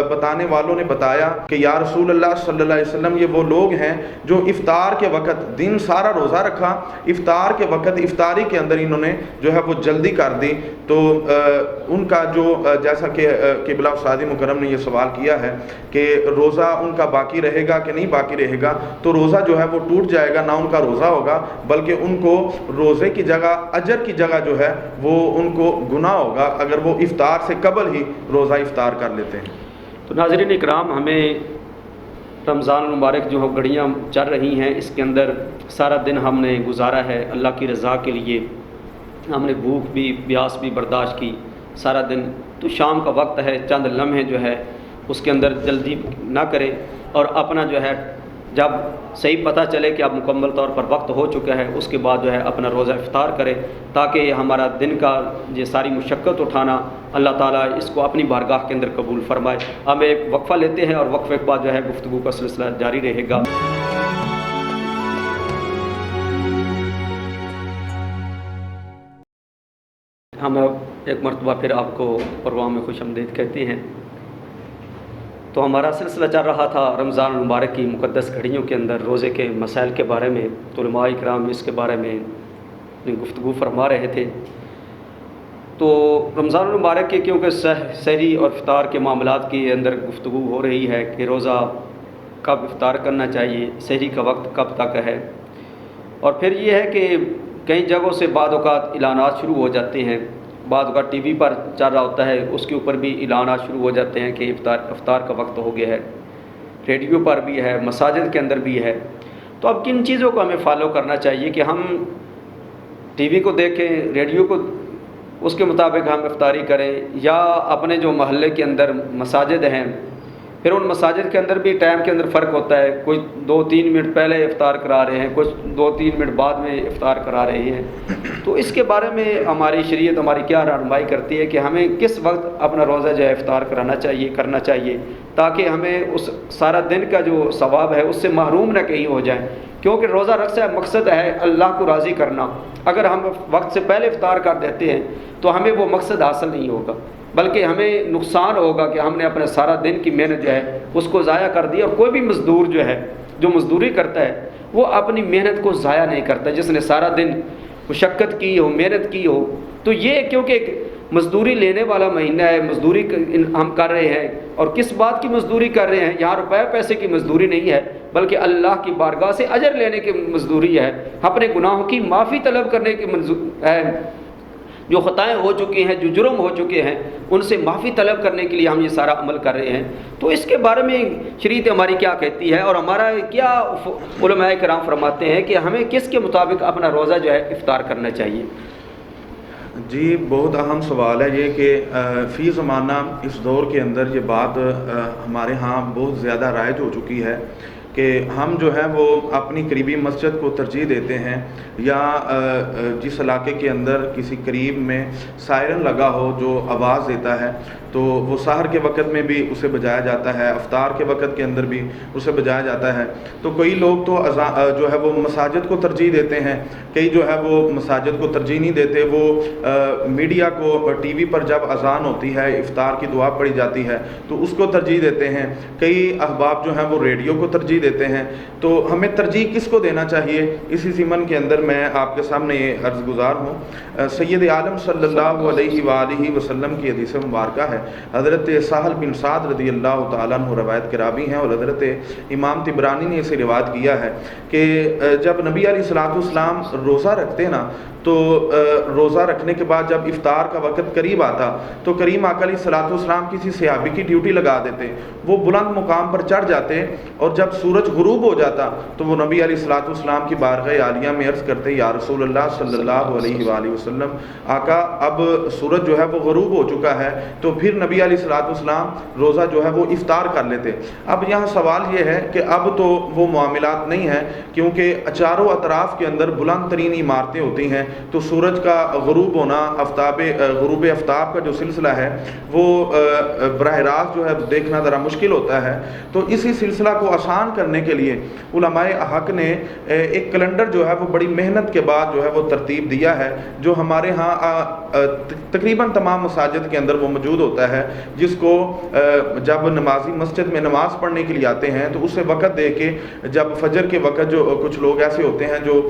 بتانے والوں نے بتایا کہ یا رسول اللہ صلی اللہ علیہ وسلم یہ وہ لوگ ہیں جو افطار کے وقت دن سارا روزہ رکھا, افطار کے وقت افطاری کے اندر انہوں نے جو ہے وہ جلدی کر دی. تو ان کا جو جیسا کہ قبلہ سعدی مکرم نے یہ سوال کیا ہے کہ روزہ ان کا باقی رہے گا کہ نہیں باقی رہے گا, تو روزہ جو ہے وہ ٹوٹ جائے گا, نہ ان کا روزہ ہوگا بلکہ ان کو روزے کی جگہ اجر کی جگہ جو ہے وہ ان کو گناہ ہوگا اگر وہ افطار سے قبل ہی روزہ افطار کر لیتے ہیں. تو ناظرین اکرام, ہمیں رمضان المبارک جو گھڑیاں چل رہی ہیں اس کے اندر سارا دن ہم نے گزارا ہے اللہ کی رضا کے لیے, ہم نے بھوک بھی پیاس بھی برداشت کی سارا دن. تو شام کا وقت ہے, چند لمحے جو ہے اس کے اندر جلدی نہ کرے اور اپنا جو ہے جب صحیح پتہ چلے کہ اب مکمل طور پر وقت ہو چکا ہے اس کے بعد جو ہے اپنا روزہ افطار کرے, تاکہ ہمارا دن کا یہ ساری مشقت اٹھانا اللہ تعالیٰ اس کو اپنی بارگاہ کے اندر قبول فرمائے. ہم ایک وقفہ لیتے ہیں اور وقفے کے بعد جو ہے گفتگو کا سلسلہ جاری رہے گا. ہم ایک مرتبہ پھر آپ کو پروگرام میں خوش آمدید کہتے ہیں. تو ہمارا سلسلہ چل رہا تھا رمضان المبارک کی مقدس گھڑیوں کے اندر روزے کے مسائل کے بارے میں. تو علماء اکرام اس کے بارے میں گفتگو فرما رہے تھے. تو رمضان المبارک کے کیونکہ سحری اور افطار کے معاملات کے اندر گفتگو ہو رہی ہے کہ روزہ کب افطار کرنا چاہیے, سحری کا وقت کب تک ہے, اور پھر یہ ہے کہ کئی جگہوں سے بعض اوقات اعلانات شروع ہو جاتے ہیں, بعض اوقات ٹی وی پر چل رہا ہوتا ہے اس کے اوپر بھی اعلانات شروع ہو جاتے ہیں کہ افطار کا وقت ہو گیا ہے, ریڈیو پر بھی ہے, مساجد کے اندر بھی ہے. تو اب کن چیزوں کو ہمیں فالو کرنا چاہیے کہ ہم ٹی وی کو دیکھیں, ریڈیو کو اس کے مطابق ہم افطاری کریں, یا اپنے جو محلے کے اندر مساجد ہیں پھر ان مساجد کے اندر بھی ٹائم کے اندر فرق ہوتا ہے, کوئی 2-3 منٹ پہلے افطار کرا رہے ہیں, کچھ 2-3 منٹ بعد میں افطار کرا رہے ہیں. تو اس کے بارے میں ہماری شریعت ہماری کیا رہنمائی کرتی ہے کہ ہمیں کس وقت اپنا روزہ جو ہے افطار کرنا چاہیے تاکہ ہمیں اس سارا دن کا جو ثواب ہے اس سے محروم نہ کہیں ہو جائیں. کیونکہ روزہ رکھنے کا مقصد ہے اللہ کو راضی کرنا. اگر ہم وقت سے پہلے افطار کر دیتے ہیں تو ہمیں وہ مقصد حاصل نہیں ہوگا, بلکہ ہمیں نقصان ہوگا کہ ہم نے اپنے سارا دن کی محنت جو ہے اس کو ضائع کر دی. اور کوئی بھی مزدور جو ہے جو مزدوری کرتا ہے وہ اپنی محنت کو ضائع نہیں کرتا, جس نے سارا دن مشقت کی ہو, محنت کی ہو. تو یہ کیونکہ ایک مزدوری لینے والا مہینہ ہے, مزدوری ہم کر رہے ہیں, اور کس بات کی مزدوری کر رہے ہیں, یہاں روپے پیسے کی مزدوری نہیں ہے بلکہ اللہ کی بارگاہ سے اجر لینے کی مزدوری ہے, اپنے گناہوں کی معافی طلب کرنے کی ہے. جو خطائیں ہو چکی ہیں, جو جرم ہو چکے ہیں, ان سے معافی طلب کرنے کے لیے ہم یہ سارا عمل کر رہے ہیں. تو اس کے بارے میں شریعت ہماری کیا کہتی ہے اور ہمارا کیا علماء کرام فرماتے ہیں کہ ہمیں کس کے مطابق اپنا روزہ جو ہے افطار کرنا چاہیے؟ جی, بہت اہم سوال ہے یہ کہ فی زمانہ اس دور کے اندر یہ بات ہمارے ہاں بہت زیادہ رائج ہو چکی ہے کہ ہم جو ہے وہ اپنی قریبی مسجد کو ترجیح دیتے ہیں, یا جس علاقے کے اندر کسی قریب میں سائرن لگا ہو جو آواز دیتا ہے تو وہ سحر کے وقت میں بھی اسے بجایا جاتا ہے, افطار کے وقت کے اندر بھی اسے بجایا جاتا ہے. تو کئی لوگ تو جو ہے وہ مساجد کو ترجیح دیتے ہیں, کئی جو ہے وہ مساجد کو ترجیح نہیں دیتے, وہ میڈیا کو ٹی وی پر جب اذان ہوتی ہے, افطار کی دعا پڑھی جاتی ہے تو اس کو ترجیح دیتے ہیں. کئی احباب جو ہیں وہ ریڈیو کو ترجیح دیتے ہیں. تو ہمیں ترجیح کس کو دینا چاہیے؟ اسی ضمن کے اندر میں آپ کے سامنے یہ عرض گزار ہوں. سید عالم صلی اللہ علیہ وآلہ وسلم کی حدیث مبارکہ ہے, حضرت سہل بن سعد رضی اللہ تعالیٰ عنہ روایت کے راوی ہیں, اور حضرت امام طبرانی نے اسے روایت کیا ہے کہ جب نبی علیہ الصلوۃ والسلام روزہ رکھتے نا تو روزہ رکھنے کے بعد جب افطار کا وقت قریب آتا تو کریم آقا علیہ الصلوۃ والسلام کسی صحابی کی ڈیوٹی لگا دیتے, وہ بلند مقام پر چڑھ جاتے, اور جب سورج غروب ہو جاتا تو وہ نبی علیہ الصلوۃ والسلام کی بارگاہ عالیہ میں عرض کرتے, یا رسول اللہ صلی اللہ علیہ وآلہ وسلم, آقا اب سورج جو ہے وہ غروب ہو چکا ہے. تو پھر نبی علیہ الصلوۃ والسلام روزہ جو ہے وہ افطار کر لیتے. اب یہاں سوال یہ ہے کہ اب تو وہ معاملات نہیں ہیں, کیونکہ چاروں اطراف کے اندر بلند ترین عمارتیں ہوتی ہیں, تو سورج کا غروب ہونا، غروب آفتاب کا جو سلسلہ ہے وہ براہ راست جو ہے دیکھنا ذرا مشکل ہوتا ہے. تو اسی سلسلہ کو آسان کرنے کے لیے علماء حق نے ایک کیلنڈر جو ہے وہ بڑی محنت کے بعد جو ہے وہ ترتیب دیا ہے، جو ہمارے ہاں تقریباً تمام مساجد کے اندر وہ موجود ہوتا ہے، جس کو جب نمازی مسجد میں نماز پڑھنے کے لیے آتے ہیں تو اسے وقت دے کے، جب فجر کے وقت جو کچھ لوگ ایسے ہوتے ہیں جو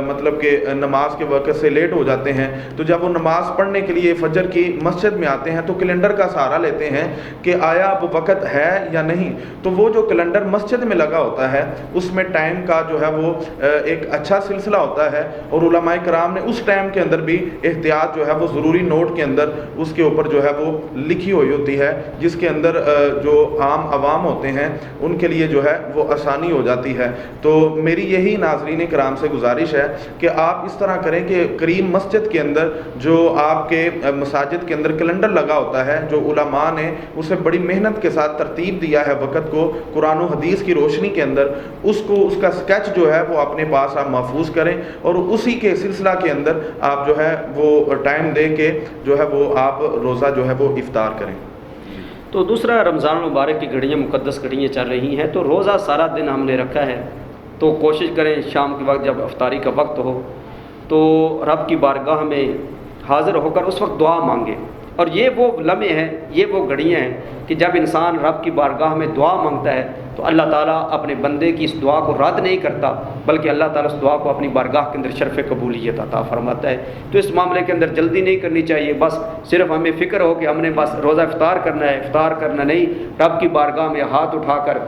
مطلب کہ نماز کے وقت سے لیٹ ہو جاتے ہیں، تو جب وہ نماز پڑھنے کے لیے فجر کی مسجد میں آتے ہیں تو کیلنڈر کا سہارا لیتے ہیں کہ آیا اب وقت ہے یا نہیں. تو وہ جو کیلنڈر مسجد میں لگا ہوتا ہے اس میں ٹائم کا جو ہے وہ ایک اچھا سلسلہ ہوتا ہے، اور علماء کرام نے اس ٹائم کے اندر بھی احتیاط جو ہے وہ ضروری نوٹ کے اندر اس کے اوپر جو ہے وہ لکھی ہوئی ہوتی ہے، جس کے اندر جو عام عوام ہوتے ہیں ان کے لیے جو ہے وہ آسانی ہو جاتی ہے. تو میری یہی ناظرین کرام سے گزارش ہے کہ آپ اس طرح کریں کہ کریم مسجد کے اندر جو آپ کے مساجد کے اندر کیلنڈر لگا ہوتا ہے، جو علماء نے اسے بڑی محنت کے ساتھ ترتیب دیا ہے وقت کو قرآن و حدیث کی روشنی کے اندر، اس کا سکیچ جو ہے وہ اپنے پاس آپ محفوظ کریں، اور اسی کے سلسلہ کے اندر آپ جو ہے وہ ٹائم دے کے جو ہے وہ آپ روزہ جو ہے وہ افطار کریں. تو دوسرا، رمضان المبارک کی گھڑیاں مقدس گھڑیاں چل رہی ہیں، تو روزہ سارا دن ہم نے رکھا ہے، تو کوشش کریں شام کے وقت جب افطاری کا وقت ہو تو رب کی بارگاہ میں حاضر ہو کر اس وقت دعا مانگے. اور یہ وہ لمحے ہیں، یہ وہ گھڑیاں ہیں کہ جب انسان رب کی بارگاہ میں دعا مانگتا ہے تو اللہ تعالیٰ اپنے بندے کی اس دعا کو رد نہیں کرتا، بلکہ اللہ تعالیٰ اس دعا کو اپنی بارگاہ کے اندر شرف قبولیت عطا فرماتا ہے. تو اس معاملے کے اندر جلدی نہیں کرنی چاہیے، بس صرف ہمیں فکر ہو کہ ہم نے بس روزہ افطار کرنا ہے، افطار کرنا نہیں، رب کی بارگاہ میں ہاتھ اٹھا کر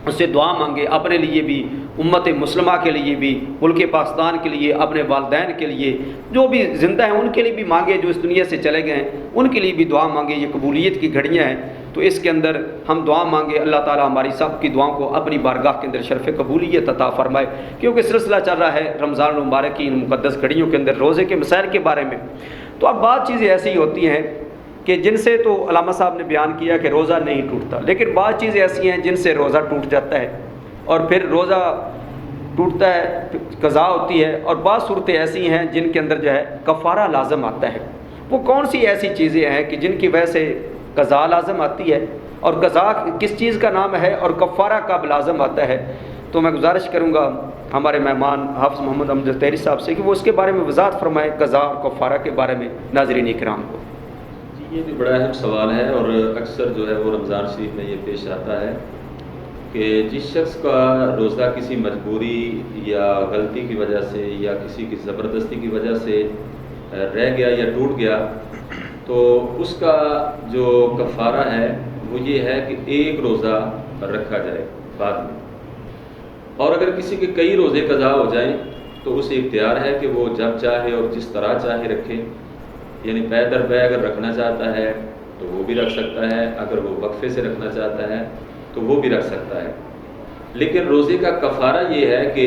اس سے دعا مانگے، اپنے لیے بھی، امت مسلمہ کے لیے بھی، ملک پاکستان کے لیے، اپنے والدین کے لیے، جو بھی زندہ ہیں ان کے لیے بھی مانگے، جو اس دنیا سے چلے گئے ہیں ان کے لیے بھی دعا مانگے. یہ قبولیت کی گھڑیاں ہیں، تو اس کے اندر ہم دعا مانگے، اللہ تعالیٰ ہماری سب کی دعاؤں کو اپنی بارگاہ کے اندر شرف قبولیت عطا فرمائے. کیونکہ سلسلہ چل رہا ہے رمضان المبارک کی ان مقدس گھڑیوں کے اندر روزے کے مسائل کے بارے میں. تو اب بعض چیزیں ایسی ہوتی ہیں کہ جن سے تو علامہ صاحب نے بیان کیا کہ روزہ نہیں ٹوٹتا، لیکن بعض چیزیں ایسی ہیں جن سے روزہ ٹوٹ جاتا ہے، اور پھر روزہ ٹوٹتا ہے، قضا ہوتی ہے. اور بعض صورتیں ایسی ہیں جن کے اندر جو ہے کفارہ لازم آتا ہے. وہ کون سی ایسی چیزیں ہیں کہ جن کی وجہ سے قضا لازم آتی ہے، اور قضا کس چیز کا نام ہے، اور کفارہ کب لازم آتا ہے؟ تو میں گزارش کروں گا ہمارے مہمان حافظ محمد امجد طاہری صاحب سے کہ وہ اس کے بارے میں وضاحت فرمائے، قضا اور کفارہ کے بارے میں ناظرین کرام کو. یہ بھی بڑا اہم سوال ہے، اور اکثر جو ہے وہ رمضان شریف میں یہ پیش آتا ہے کہ جس شخص کا روزہ کسی مجبوری یا غلطی کی وجہ سے یا کسی کی زبردستی کی وجہ سے رہ گیا یا ٹوٹ گیا، تو اس کا جو کفارہ ہے وہ یہ ہے کہ ایک روزہ رکھا جائے بعد میں. اور اگر کسی کے کئی روزے قضا ہو جائیں تو اسے اختیار ہے کہ وہ جب چاہے اور جس طرح چاہے رکھے، یعنی پے در پے اگر رکھنا چاہتا ہے تو وہ بھی رکھ سکتا ہے، اگر وہ وقفے سے رکھنا چاہتا ہے تو وہ بھی رکھ سکتا ہے. لیکن روزے کا کفارہ یہ ہے کہ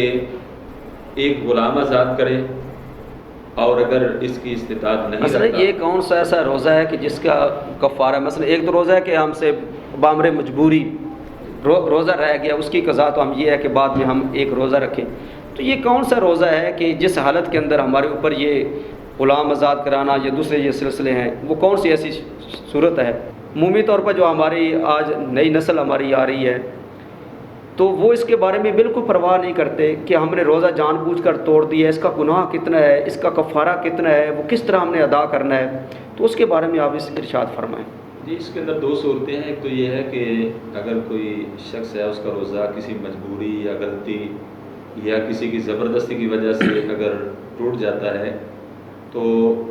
ایک غلام آزاد کرے، اور اگر اس کی استطاعت نہیں مثلا رکھتا، یہ کون سا ایسا روزہ ہے کہ جس کا کفارہ، مثلا ایک تو روزہ ہے کہ ہم سے بامر مجبوری روزہ رہ گیا، اس کی قضا تو ہم یہ ہے کہ بعد میں ہم ایک روزہ رکھیں. تو یہ کون سا روزہ ہے کہ جس حالت کے اندر ہمارے اوپر یہ غلام آزاد کرانا یا دوسرے یہ سلسلے ہیں، وہ کون سی ایسی صورت ہے؟ عمومی طور پر جو ہماری آج نئی نسل ہماری آ رہی ہے تو وہ اس کے بارے میں بالکل پرواہ نہیں کرتے کہ ہم نے روزہ جان بوجھ کر توڑ دیا ہے، اس کا گناہ کتنا ہے، اس کا کفارہ کتنا ہے، وہ کس طرح ہم نے ادا کرنا ہے. تو اس کے بارے میں آپ اس ارشاد فرمائیں. جی، اس کے اندر دو صورتیں ہیں. ایک تو یہ ہے کہ اگر کوئی شخص ہے اس کا روزہ کسی مجبوری یا غلطی یا کسی کی زبردستی کی وجہ سے اگر ٹوٹ جاتا ہے تو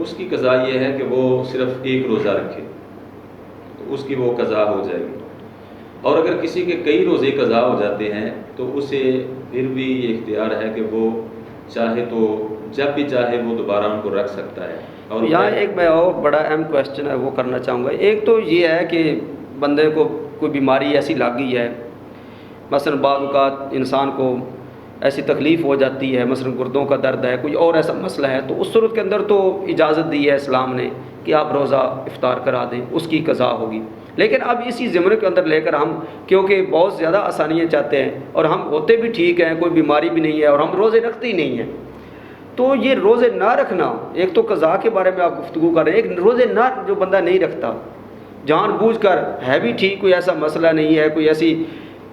اس کی قضا یہ ہے کہ وہ صرف ایک روزہ رکھے، تو اس کی وہ قضا ہو جائے گی. اور اگر کسی کے کئی روزے قضا ہو جاتے ہیں تو اسے پھر بھی یہ اختیار ہے کہ وہ چاہے تو جب بھی چاہے وہ دوبارہ ان کو رکھ سکتا ہے. اور یہاں ایک میں اور بڑا اہم کویسچن ہے وہ کرنا چاہوں گا. ایک تو یہ ہے کہ بندے کو کوئی بیماری ایسی لگ گئی ہے، مثلا بعض اوقات انسان کو ایسی تکلیف ہو جاتی ہے، مثلا گردوں کا درد ہے، کوئی اور ایسا مسئلہ ہے، تو اس صورت کے اندر تو اجازت دی ہے اسلام نے کہ آپ روزہ افطار کرا دیں، اس کی قضا ہوگی. لیکن اب اسی زمرے کے اندر لے کر ہم کیونکہ بہت زیادہ آسانیاں چاہتے ہیں، اور ہم ہوتے بھی ٹھیک ہیں، کوئی بیماری بھی نہیں ہے، اور ہم روزے رکھتے ہی نہیں ہیں، تو یہ روزے نہ رکھنا، ایک تو قضا کے بارے میں آپ گفتگو کر رہے ہیں، ایک روزے نہ جو بندہ نہیں رکھتا جان بوجھ کر، ہے بھی ٹھیک، کوئی ایسا مسئلہ نہیں ہے، کوئی ایسی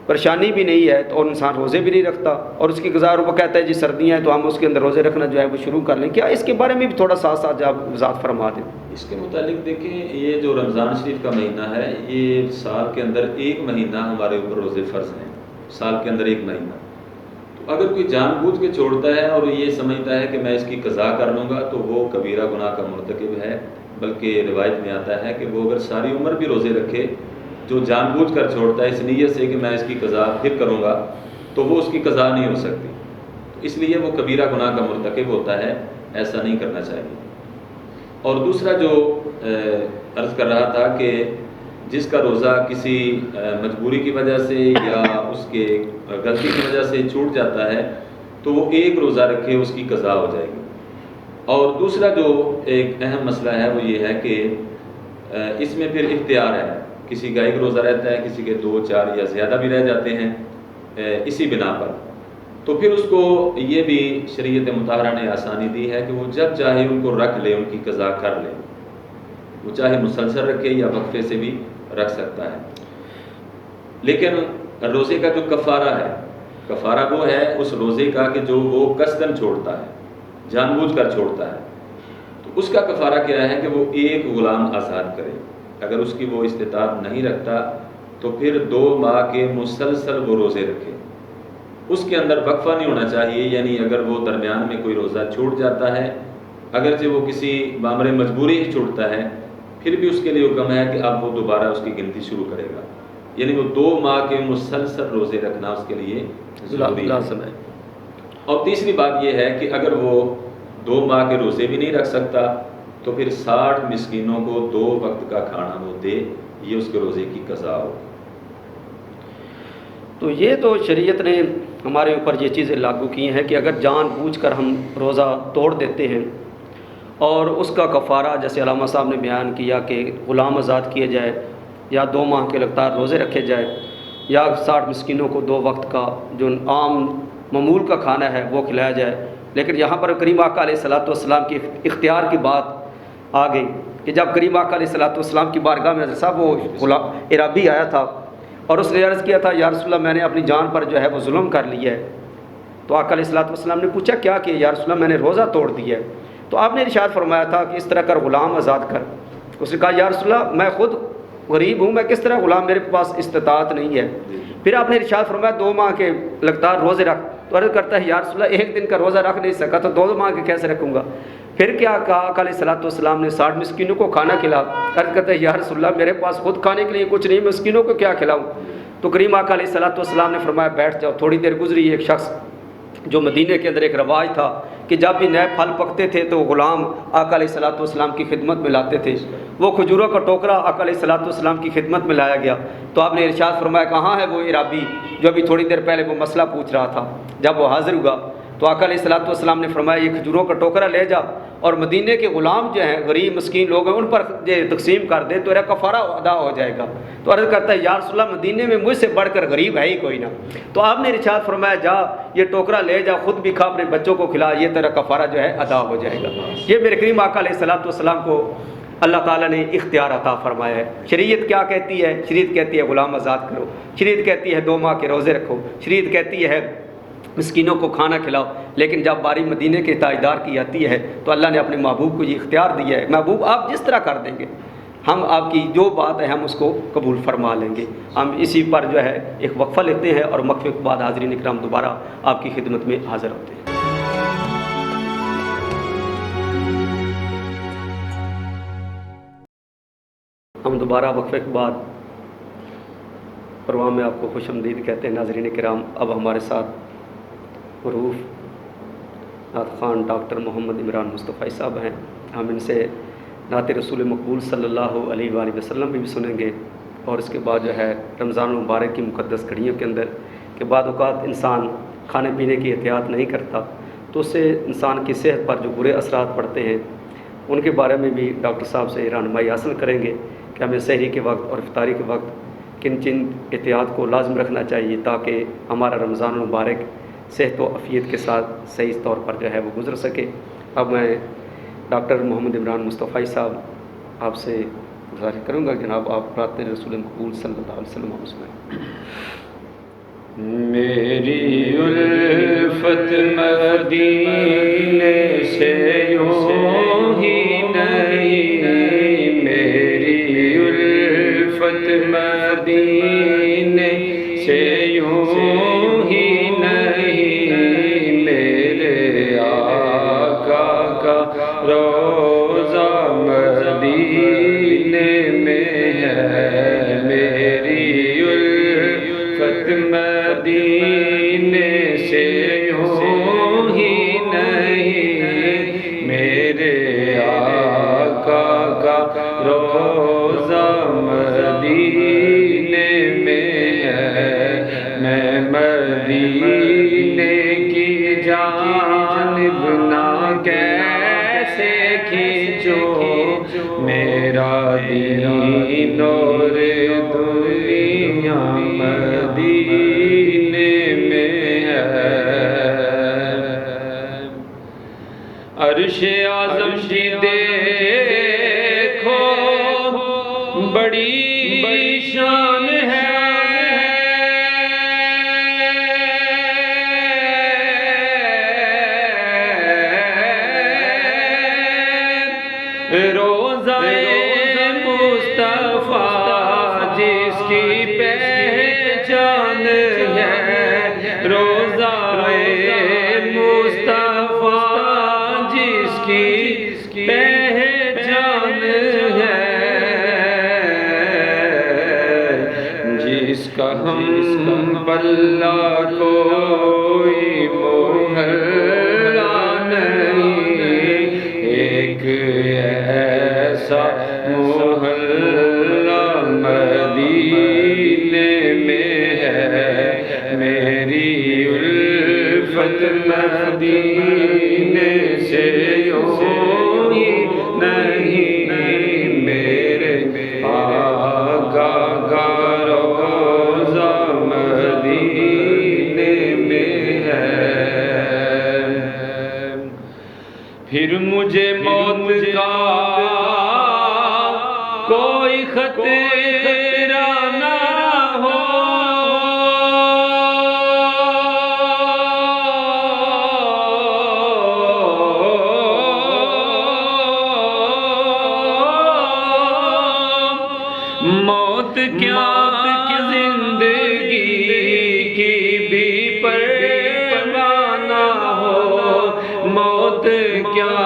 پریشانی بھی نہیں ہے، تو اور انسان روزے بھی نہیں رکھتا اور اس کی قضا، وہ کہتا ہے جی سردیاں ہیں تو ہم اس کے اندر روزے رکھنا جو ہے وہ شروع کر لیں، کیا اس کے بارے میں بھی تھوڑا ساتھ ساتھ آپ وضاحت فرما دیں؟ اس کے متعلق دیکھیں، یہ جو رمضان شریف کا مہینہ ہے، یہ سال کے اندر ایک مہینہ ہمارے اوپر روزے فرض ہیں، سال کے اندر ایک مہینہ. تو اگر کوئی جان بوجھ کے چھوڑتا ہے اور یہ سمجھتا ہے کہ میں اس کی قضا کر لوں گا تو وہ کبیرہ گناہ کا مرتکب ہے. بلکہ روایت میں آتا ہے کہ وہ اگر ساری عمر بھی روزے رکھے، جو جان بوجھ کر چھوڑتا ہے اس نیت سے کہ میں اس کی قضا پھر کروں گا، تو وہ اس کی قضا نہیں ہو سکتی. تو اس لیے وہ کبیرہ گناہ کا مرتکب ہوتا ہے، ایسا نہیں کرنا چاہیے. اور دوسرا جو عرض کر رہا تھا کہ جس کا روزہ کسی مجبوری کی وجہ سے یا اس کے غلطی کی وجہ سے چھوٹ جاتا ہے تو وہ ایک روزہ رکھے، اس کی قضا ہو جائے گی. اور دوسرا جو ایک اہم مسئلہ ہے وہ یہ ہے کہ اس میں پھر اختیار ہے، کسی کا ایک روزہ رہتا ہے، کسی کے 2 4 یا زیادہ بھی رہ جاتے ہیں اسی بنا پر. تو پھر اس کو یہ بھی شریعت مطہرہ نے آسانی دی ہے کہ وہ جب چاہے ان کو رکھ لے، ان کی قضا کر لے. وہ چاہے مسلسل رکھے یا وقفے سے بھی رکھ سکتا ہے. لیکن روزے کا جو کفارہ ہے، کفارہ وہ ہے اس روزے کا کہ جو وہ قصداً چھوڑتا ہے، جان بوجھ کر چھوڑتا ہے. تو اس کا کفارہ کیا ہے کہ وہ ایک غلام آزاد کرے. اگر اس کی وہ استطاعت نہیں رکھتا تو پھر 2 ماہ کے مسلسل وہ روزے رکھے. اس کے اندر وقفہ نہیں ہونا چاہیے، یعنی اگر وہ درمیان میں کوئی روزہ چھوٹ جاتا ہے، اگرچہ وہ کسی بامر مجبوری ہی چھوٹتا ہے، پھر بھی اس کے لیے حکم ہے کہ اب وہ دوبارہ اس کی گنتی شروع کرے گا. یعنی وہ 2 ماہ کے مسلسل روزے رکھنا اس کے لیے ضروری ہے. اور تیسری بات یہ ہے کہ اگر وہ 2 ماہ کے روزے بھی نہیں رکھ سکتا تو پھر 60 مسکینوں کو 2 وقت کا کھانا وہ دے، یہ اس کے روزے کی قضا ہو. تو یہ تو شریعت نے ہمارے اوپر یہ چیزیں لاگو کی ہیں کہ اگر جان بوجھ کر ہم روزہ توڑ دیتے ہیں اور اس کا کفارہ جیسے علامہ صاحب نے بیان کیا کہ غلام آزاد کیے جائے یا 2 ماہ کے لگاتار روزے رکھے جائے یا 60 مسکینوں کو 2 وقت کا جو عام معمول کا کھانا ہے وہ کھلایا جائے. لیکن یہاں پر کریم آقا علیہ الصلوۃ والسلام کی اختیار کی بات آ گئی کہ جب کریم آقا علیہ الصلوۃ والسلام کی بارگاہ میں حضرت صاحب وہ غلام عرابی آیا تھا اور اس نے عرض کیا تھا یا رسول اللہ میں نے اپنی جان پر جو ہے وہ ظلم کر لیا ہے. تو آقا علیہ الصلوۃ والسلام نے پوچھا کیا کہ یا رسول اللہ میں نے روزہ توڑ دیا ہے. تو آپ نے ارشاد فرمایا تھا کہ اس طرح کر غلام آزاد کر. اس نے کہا یا رسول اللہ میں خود غریب ہوں، میں کس طرح غلام، میرے پاس استطاعت نہیں ہے. پھر آپ نے ارشاد فرمایا 2 ماہ کے لگاتار روزے رکھ. تو عرض کرتا ہے یا رسول اللہ 1 دن کا روزہ رکھ نہیں سکا تو 2 ماہ کے کیسے رکھوں گا. پھر کیا کہا آقا علیہ الصلوۃ والسلام نے 60 مسکینوں کو کھانا کھلا. عرض کرتا ہے یا رسول اللہ میرے پاس خود کھانے کے لیے کچھ نہیں، مسکینوں کو کیا کھلاؤں. تو کریم آقا علیہ الصلوۃ والسلام نے فرمایا بیٹھ جاؤ. تھوڑی دیر گزری، ایک شخص جو مدینے کے اندر ایک رواج تھا کہ جب بھی نئے پھل پکتے تھے تو غلام آقا علیہ الصلوۃ والسلام کی خدمت میں لاتے تھے. وہ کھجوروں کا ٹوکرا آقا علیہ الصلوۃ والسلام کی خدمت میں لایا گیا. تو آپ نے ارشاد فرمایا کہاں ہے وہ عرابی جو ابھی تھوڑی دیر پہلے وہ مسئلہ پوچھ رہا تھا. جب وہ حاضر ہوا تو آقا علیہ الصلوۃ والسلام نے فرمایا یہ کھجوروں کا ٹوکرا لے جا اور مدینے کے غلام جو ہیں غریب مسکین لوگ ہیں ان پر یہ تقسیم کر دے تو میرا کفارہ ادا ہو جائے گا. تو عرض کرتا ہے یا رسول اللہ مدینے میں مجھ سے بڑھ کر غریب ہے ہی کوئی نہ. تو آپ نے ارشاد فرمایا جا یہ ٹوکرا لے جا، خود بھی کھا، اپنے بچوں کو کھلا، یہ تیرا کفارہ جو ہے ادا ہو جائے گا. یہ میرے کریم آقا علیہ الصلوۃ والسلام کو اللہ تعالیٰ نے اختیار عطا فرمایا ہے. شریعت کیا کہتی ہے؟ شریعت کہتی ہے غلام آزاد کرو، شریعت کہتی ہے 2 ماہ کے روزے رکھو، شریعت کہتی ہے مسکینوں کو کھانا کھلاؤ. لیکن جب باری مدینے کے تاجدار کی آتی ہے تو اللہ نے اپنے محبوب کو یہ اختیار دیا ہے، محبوب آپ جس طرح کر دیں گے ہم آپ کی جو بات ہے ہم اس کو قبول فرما لیں گے. ہم اسی پر جو ہے ایک وقفہ لیتے ہیں اور وقفے کے بعد حاضرین اکرام دوبارہ آپ کی خدمت میں حاضر ہوتے ہیں. ہم دوبارہ وقفے کے بعد پروگرام میں آپ کو خوش آمدید کہتے ہیں. ناظرین کرام، اب ہمارے ساتھ معروف نعت خوان ڈاکٹر محمد عمران مصطفی صاحب ہیں. ہم ان سے نعت رسول مقبول صلی اللہ علیہ وآلہ وسلم بھی سنیں گے اور اس کے بعد جو ہے رمضان المبارک کی مقدس گھڑیوں کے اندر کہ بعض اوقات انسان کھانے پینے کی احتیاط نہیں کرتا تو اس سے انسان کی صحت پر جو برے اثرات پڑتے ہیں ان کے بارے میں بھی ڈاکٹر صاحب سے رہنمائی حاصل کریں گے کہ ہمیں سحری کے وقت اور افطاری کے وقت کن احتیاط کو لازم رکھنا چاہیے تاکہ ہمارا رمضان المبارک صحت و عافیت کے ساتھ صحیح طور پر جو ہے وہ گزر سکے۔ اب میں ڈاکٹر محمد عمران مصطفی صاحب آپ سے گزارش کروں گا جناب آپ رات رسول مقبول صلی اللہ علیہ وسلم آپ سنائیں۔ میری الفت مدینے سے یوں ہی نہیں، میری الفت مدینے سے یوں ہی نہیں، میرے آقا کا روضہ مدینے میں ہے، میری الفت مدینے سے یوں ہی نہیں، میرے آقا کا روضہ مدینے میں ہے، میں مدینے کی جانب نہ کیسے کھینچوں، میرا دین اور دنیا مدینے میں ہے، عرش اعظم کی دیکھو بڑی شان ہے، روضہ مصطفیٰ جس کی پہچان ہے، روضہ مصطفیٰ جس کی پہچان ہے، جس کا ہم پلہ کوئی محلہ نہیں، ایک ایسا محلہ مدینے میں ہے، میری الفت مدینے سے یوں ہی نہیں، میرے آقا کا روضہ مدینے میں ہے، پھر مجھے موت کا کوئی خطرہ نہ ہو، موت کیا زندگی کی بھی پرواہ نہ ہو، موت کیا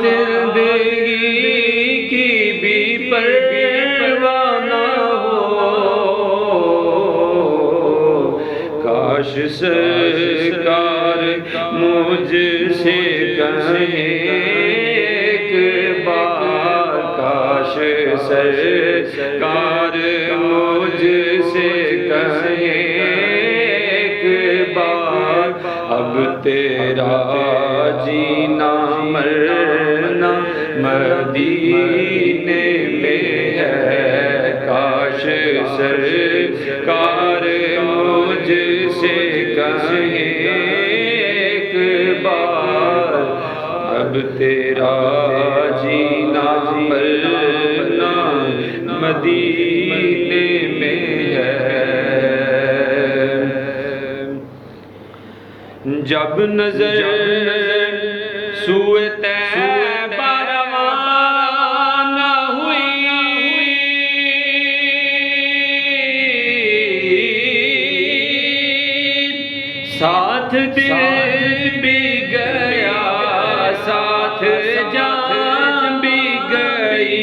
زندگی کی بھی پرواہ نہ ہو، کاش سرکار مجھ سے کہیں ایک بار، کاش سرکار مجھ سے کہیں ایک بار، اب تیرا جینا مرنا مدینے میں ہے، کاش سرکار مجھ سے کہیں ایک بار، اب تیرا جینا مرنا مدینے میں ہے، جب نظر سوئے طیبہ روانہ ہوئی، ساتھ دل بھی گیا ساتھ جان بھی گئی،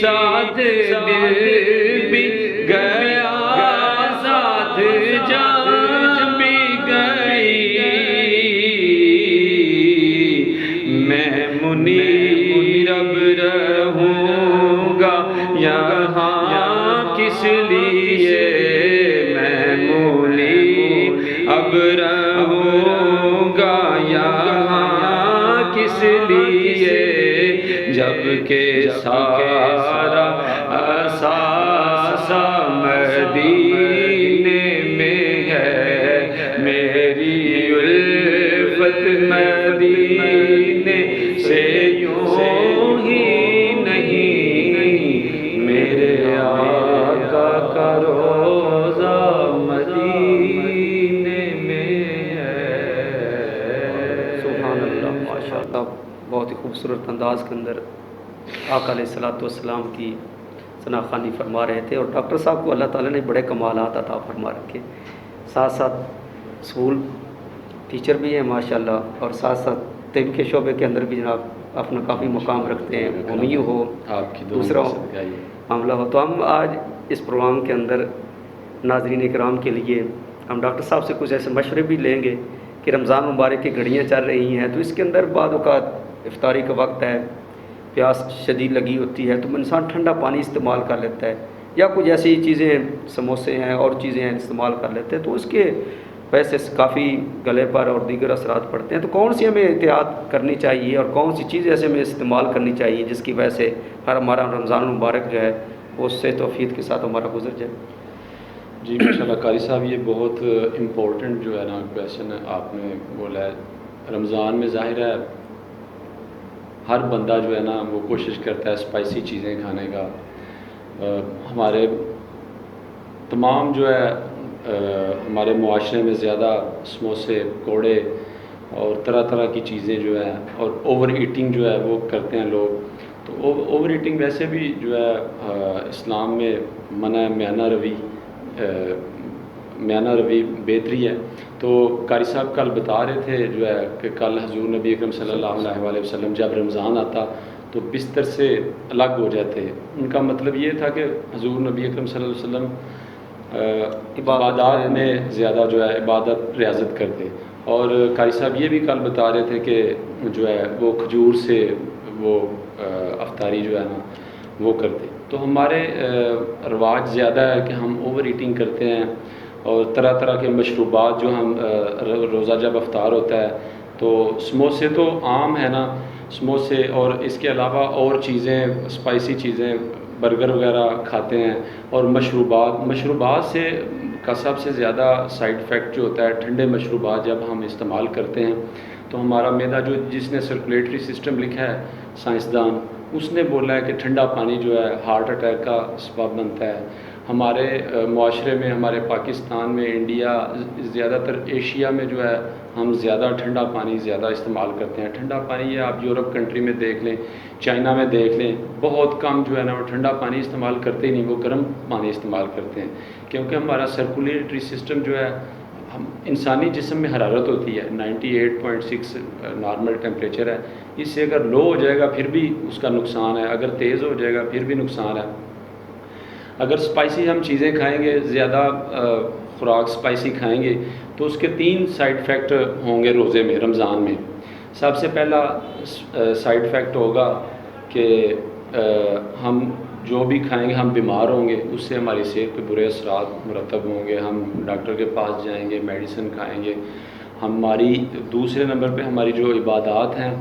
ساتھ دل بھی گیا ساتھ جان بھی گئی، میں منیر اب رہوں گا یہاں کس لیے، میں منیر اب رہوں گا یہاں کس لیے، جب کہ سارا اثاثہ مدینے میں ہے، میری الفت مدینے سے یوں ہی نہیں، میرے آقا کا روزہ مدینے میں ہے۔ سبحان اللہ، ماشاء اللہ، بہت ہی خوبصورت انداز کے اندر آقا علیہ الصلوۃ والسلام کی ثنا خوانی فرما رہے تھے، اور ڈاکٹر صاحب کو اللہ تعالیٰ نے بڑے کمالات عطا فرما رکھے، ساتھ ساتھ اسکول ٹیچر بھی ہیں ماشاءاللہ، اور ساتھ ساتھ طب کے شعبے کے اندر بھی جناب اپنا کافی مقام رکھتے ہیں، ہومیو ہو، آپ کی دوسرا معاملہ ہو۔ تو ہم آج اس پروگرام کے اندر ناظرین کرام کے لیے ہم ڈاکٹر صاحب سے کچھ ایسے مشورے بھی لیں گے کہ رمضان مبارک کی گھڑیاں چل رہی ہیں، تو اس کے اندر بعض اوقات افطاری کا وقت ہے، پیاس شدید لگی ہوتی ہے، تو انسان ٹھنڈا پانی استعمال کر لیتا ہے، یا کچھ ایسی چیزیں سموسے ہیں اور چیزیں ہیں استعمال کر لیتے ہیں، تو اس کے ویسے کافی گلے پر اور دیگر اثرات پڑتے ہیں۔ تو کون سی ہمیں احتیاط کرنی چاہیے اور کون سی چیزیں ایسے ہمیں استعمال کرنی چاہیے جس کی وجہ سے ہمارا رمضان المبارک جو ہے وہ اس سے توفیق کے ساتھ ہمارا گزر جائے؟ جی ماشاء اللہ قاری صاحب، یہ بہت امپورٹنٹ جو ہے نا کویشچن آپ نے بولا ہے۔ رمضان میں ظاہر ہے ہر بندہ جو ہے نا وہ کوشش کرتا ہے اسپائسی چیزیں کھانے کا۔ ہمارے تمام جو ہے ہمارے معاشرے میں زیادہ سموسے، پکوڑے اور طرح طرح کی چیزیں جو ہے، اور اوور ایٹنگ جو ہے وہ کرتے ہیں لوگ۔ تو اوور ایٹنگ ویسے بھی جو ہے اسلام میں منع ہے، میانہ روی بہتری ہے۔ تو قاری صاحب کل بتا رہے تھے جو ہے کہ کل حضور نبی اکرم صلی اللہ علیہ وسلم جب رمضان آتا تو بستر سے الگ ہو جاتے۔ ان کا مطلب یہ تھا کہ حضور نبی اکرم صلی اللہ علیہ وسلم عبادات میں زیادہ جو ہے عبادت ریاضت کرتے، اور قاری صاحب یہ بھی کل بتا رہے تھے کہ جو ہے وہ کھجور سے وہ افطاری جو ہے نا وہ کرتے۔ تو ہمارے رواج زیادہ ہے کہ ہم اوور ایٹنگ کرتے ہیں، اور طرح طرح کے مشروبات جو ہم روزہ جب افطار ہوتا ہے تو سموسے تو عام ہے نا، سموسے، اور اس کے علاوہ اور چیزیں اسپائسی چیزیں برگر وغیرہ کھاتے ہیں، اور مشروبات سے کا سب سے زیادہ سائیڈ افیکٹ جو ہوتا ہے ٹھنڈے مشروبات جب ہم استعمال کرتے ہیں تو ہمارا معدہ جس نے سرکولیٹری سسٹم لکھا ہے سائنسدان، اس نے بولا ہے کہ ٹھنڈا پانی جو ہے ہارٹ اٹیک کا سبب بنتا ہے۔ ہمارے معاشرے میں، ہمارے پاکستان میں، انڈیا، زیادہ تر ایشیا میں جو ہے ہم زیادہ ٹھنڈا پانی زیادہ استعمال کرتے ہیں۔ ٹھنڈا پانی یہ آپ یورپ کنٹری میں دیکھ لیں، چائنا میں دیکھ لیں، بہت کم جو ہے نا وہ ٹھنڈا پانی استعمال کرتے ہی نہیں، وہ گرم پانی استعمال کرتے ہیں، کیونکہ ہمارا سرکولیٹری سسٹم جو ہے، انسانی جسم میں حرارت ہوتی ہے 98.6 نارمل ٹیمپریچر ہے، اس سے اگر لو ہو جائے گا پھر بھی اس کا نقصان ہے، اگر تیز ہو جائے گا پھر بھی نقصان ہے۔ اگر اسپائسی ہم چیزیں کھائیں گے، زیادہ خوراک اسپائسی کھائیں گے تو اس کے 3 سائیڈ افیکٹ ہوں گے روزے میں، رمضان میں۔ سب سے پہلا سائیڈ افیکٹ ہوگا کہ ہم جو بھی کھائیں گے ہم بیمار ہوں گے، اس سے ہماری صحت پہ برے اثرات مرتب ہوں گے، ہم ڈاکٹر کے پاس جائیں گے، میڈیسن کھائیں گے، ہماری دوسرے نمبر پہ ہماری جو عبادات ہیں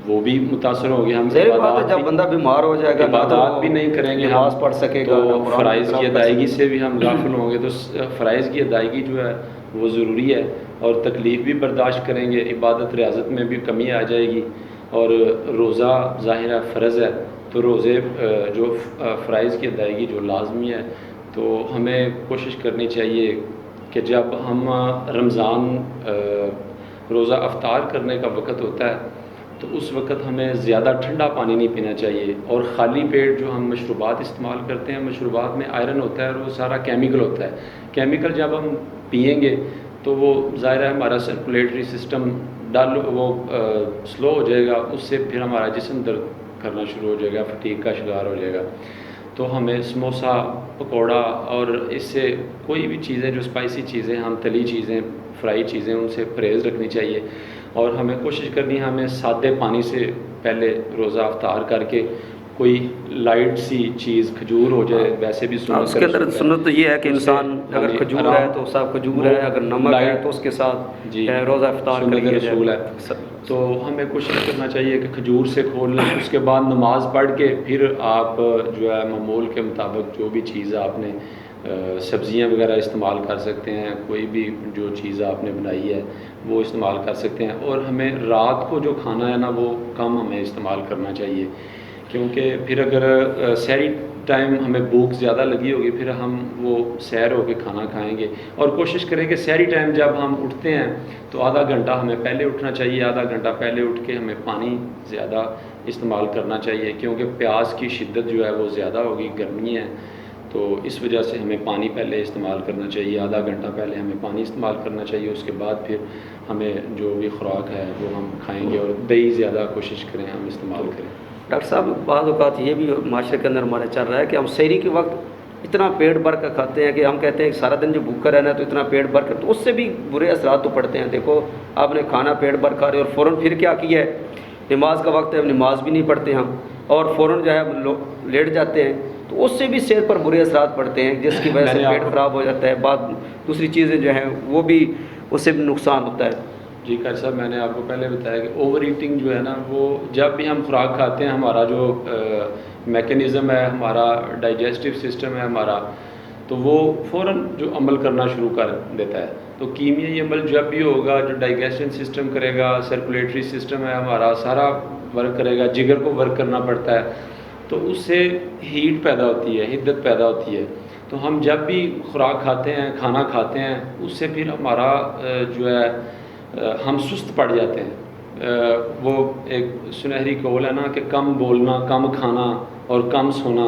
وہ بھی متاثر ہوں گے۔ ہم جب بندہ بیمار ہو جائے گا عبادات بھی نہیں کریں گے، نماز پڑھ سکے گا، تو فرائض کی ادائیگی سے بھی ہم غافل ہوں گے۔ تو فرائض کی ادائیگی جو ہے وہ ضروری ہے، اور تکلیف بھی برداشت کریں گے، عبادت ریاضت میں بھی کمی آ جائے گی، اور روزہ ظاہرہ فرض ہے، تو روزے جو فرائض کی ادائیگی جو لازمی ہے، تو ہمیں کوشش کرنی چاہیے کہ جب ہم رمضان روزہ افطار کرنے کا وقت ہوتا ہے تو اس وقت ہمیں زیادہ ٹھنڈا پانی نہیں پینا چاہیے، اور خالی پیٹ جو ہم مشروبات استعمال کرتے ہیں، مشروبات میں آئرن ہوتا ہے اور وہ سارا کیمیکل ہوتا ہے، کیمیکل جب ہم پئیں گے تو وہ ظاہر ہے ہمارا سرکولیٹری سسٹم وہ سلو ہو جائے گا، اس سے پھر ہمارا جسم درد کرنا شروع ہو جائے گا، فٹیگ کا شکار ہو جائے گا۔ تو ہمیں سموسا، پکوڑا اور اس سے کوئی بھی چیزیں جو اسپائسی چیزیں، ہم تلی چیزیں، فرائی چیزیں، ان سے پرہیز رکھنی چاہیے، اور ہمیں کوشش کرنی ہے ہمیں سادے پانی سے پہلے روزہ افطار کر کے کوئی لائٹ سی چیز، کھجور ہو جائے، ویسے بھی سنت اس کے اندر سنت تو یہ ہے کہ انسان اگر کھجور ہے تو صاحب کھجور ہے، اگر نمک ہے تو اس کے ساتھ روزہ افطار کر لیا جائے۔ تو ہمیں کوشش کرنا چاہیے کہ کھجور سے کھول لیں، اس کے بعد نماز پڑھ کے پھر آپ جو ہے معمول کے مطابق جو بھی چیز آپ نے سبزیاں وغیرہ استعمال کر سکتے ہیں، کوئی بھی جو چیز آپ نے بنائی ہے وہ استعمال کر سکتے ہیں، اور ہمیں رات کو جو کھانا ہے نا وہ کم ہمیں استعمال کرنا چاہیے، کیونکہ پھر اگر سحری ٹائم ہمیں بھوک زیادہ لگی ہوگی پھر ہم وہ سیر ہو کے کھانا کھائیں گے، اور کوشش کریں کہ سحری ٹائم جب ہم اٹھتے ہیں تو آدھا گھنٹہ ہمیں پہلے اٹھنا چاہیے، آدھا گھنٹہ پہلے اٹھ کے ہمیں پانی زیادہ استعمال کرنا چاہیے، کیونکہ پیاس کی شدت جو ہے وہ زیادہ ہوگی، گرمی ہے، تو اس وجہ سے ہمیں پانی پہلے استعمال کرنا چاہیے، آدھا گھنٹہ پہلے ہمیں پانی استعمال کرنا چاہیے، اس کے بعد پھر ہمیں جو بھی خوراک ہے وہ ہم کھائیں گے، اور دہی زیادہ کوشش کریں ہم استعمال کریں۔ ڈاکٹر صاحب بعض اوقات یہ بھی معاشرے کے اندر ہمارے چل رہا ہے کہ ہم سحری کے وقت اتنا پیٹ بھر کر کھاتے ہیں کہ ہم کہتے ہیں کہ سارا دن جو بھوکا رہنا ہے تو اتنا پیٹ بھر کر، تو اس سے بھی برے اثرات تو پڑتے ہیں۔ دیکھو آپ نے کھانا پیٹ بھر کھا رہے اور فوراً پھر کیا کیا ہے، نماز کا وقت ہے، اب نماز بھی نہیں پڑھتے ہم، اور فوراً جو ہے لیٹ جاتے ہیں، تو اس سے بھی صحت پر برے اثرات پڑتے ہیں، جس کی وجہ سے پیٹ خراب ہو جاتا ہے، بعد دوسری چیزیں جو ہیں وہ بھی اس سے بھی نقصان ہوتا ہے۔ جی قاری صاحب، میں نے آپ کو پہلے بتایا کہ اوور ایٹنگ جو ہے نا وہ جب بھی ہم خوراک کھاتے ہیں ہمارا جو میکینزم ہے، ہمارا ڈائجسٹیو سسٹم ہے ہمارا، تو وہ فوراً جو عمل کرنا شروع کر دیتا ہے، تو کیمیائی عمل جب بھی ہوگا، جو ڈائجیشن سسٹم کرے گا، سرکولیٹری سسٹم ہے ہمارا سارا ورک کرے گا، جگر کو ورک کرنا پڑتا ہے، تو اس سے ہیٹ پیدا ہوتی ہے، حدت پیدا ہوتی ہے، تو ہم جب بھی خوراک کھاتے ہیں، کھانا کھاتے ہیں، اس سے پھر ہمارا جو ہے ہم سست پڑ جاتے ہیں۔ وہ ایک سنہری قول ہے نا کہ کم بولنا، کم کھانا اور کم سونا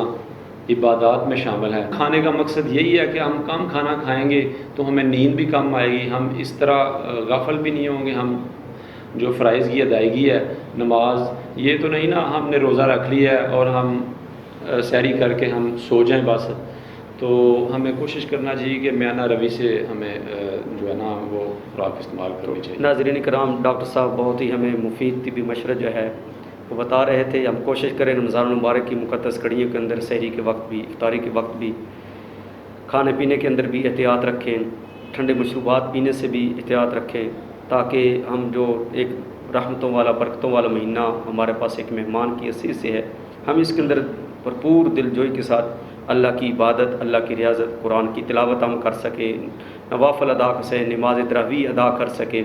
عبادات میں شامل ہے۔ کھانے کا مقصد یہی ہے کہ ہم کم کھانا کھائیں گے تو ہمیں نیند بھی کم آئے گی، ہم اس طرح غافل بھی نہیں ہوں گے، ہم جو فرائض کی ادائیگی ہے، نماز، یہ تو نہیں نا ہم نے روزہ رکھ لیا ہے اور ہم سحری کر کے ہم سو جائیں بس، تو ہمیں کوشش کرنا چاہیے کہ میانہ روی سے ہمیں جو ہے نا وہ خوراک استعمال کرنی چاہیے۔ ناظرین کرام، ڈاکٹر صاحب بہت ہی ہمیں مفید طبی مشورہ جو ہے وہ بتا رہے تھے۔ ہم کوشش کریں رمضان المبارک کی مقدس گھڑیوں کے اندر سحری کے وقت بھی، افطاری کے وقت بھی، کھانے پینے کے اندر بھی احتیاط رکھیں، ٹھنڈے مشروبات پینے سے بھی احتیاط رکھیں، تاکہ ہم جو ایک رحمتوں والا، برکتوں والا مہینہ ہمارے پاس ایک مہمان کی حیثیت سے ہے، ہم اس کے اندر بھرپور دل جوئی کے ساتھ اللہ کی عبادت، اللہ کی ریاضت، قرآن کی تلاوت ہم کر سکیں، نوافل ادا کر سکیں، نماز تراویح ادا کر سکیں،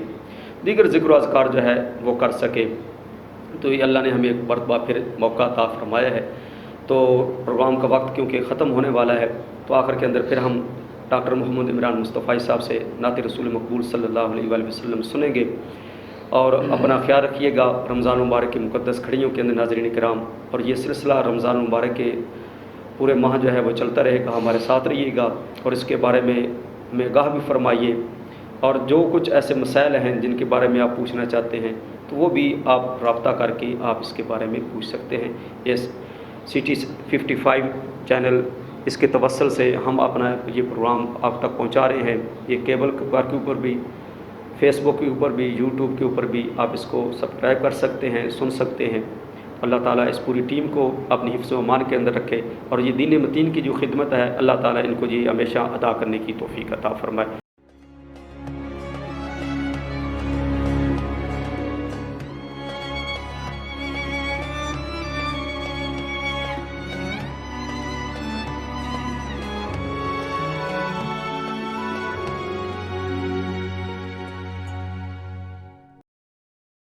دیگر ذکر و اذکار جو ہے وہ کر سکیں، تو یہ اللہ نے ہمیں ایک مرتبہ پھر موقع عطا فرمایا ہے۔ تو پروگرام کا وقت کیونکہ ختم ہونے والا ہے، تو آخر کے اندر پھر ہم ڈاکٹر محمد عمران مصطفی صاحب سے نعت رسول مقبول صلی اللہ علیہ وآلہ وسلم سنیں گے، اور اپنا خیال رکھیے گا رمضان مبارک کی مقدس گھڑیوں کے اندر ناظرین کرام، اور یہ سلسلہ رمضان مبارک کے پورے ماہ جو ہے وہ چلتا رہے گا، ہمارے ساتھ رہیے گا، اور اس کے بارے میں ہمیں آگاہ بھی فرمائیے، اور جو کچھ ایسے مسائل ہیں جن کے بارے میں آپ پوچھنا چاہتے ہیں تو وہ بھی آپ رابطہ کر کے آپ اس کے بارے میں پوچھ سکتے ہیں۔ اس City 55 چینل، اس کے توسل سے ہم اپنا یہ پروگرام آپ تک پہنچا رہے ہیں۔ یہ کیبل کے اوپر بھی، فیس بک کے اوپر بھی، یوٹیوب کے اوپر بھی آپ اس کو سبسکرائب کر سکتے ہیں، سن سکتے ہیں۔ اللہ تعالیٰ اس پوری ٹیم کو اپنی حفظ و امان کے اندر رکھے، اور یہ دین متین کی جو خدمت ہے اللہ تعالیٰ ان کو یہ ہمیشہ ادا کرنے کی توفیق عطا فرمائے۔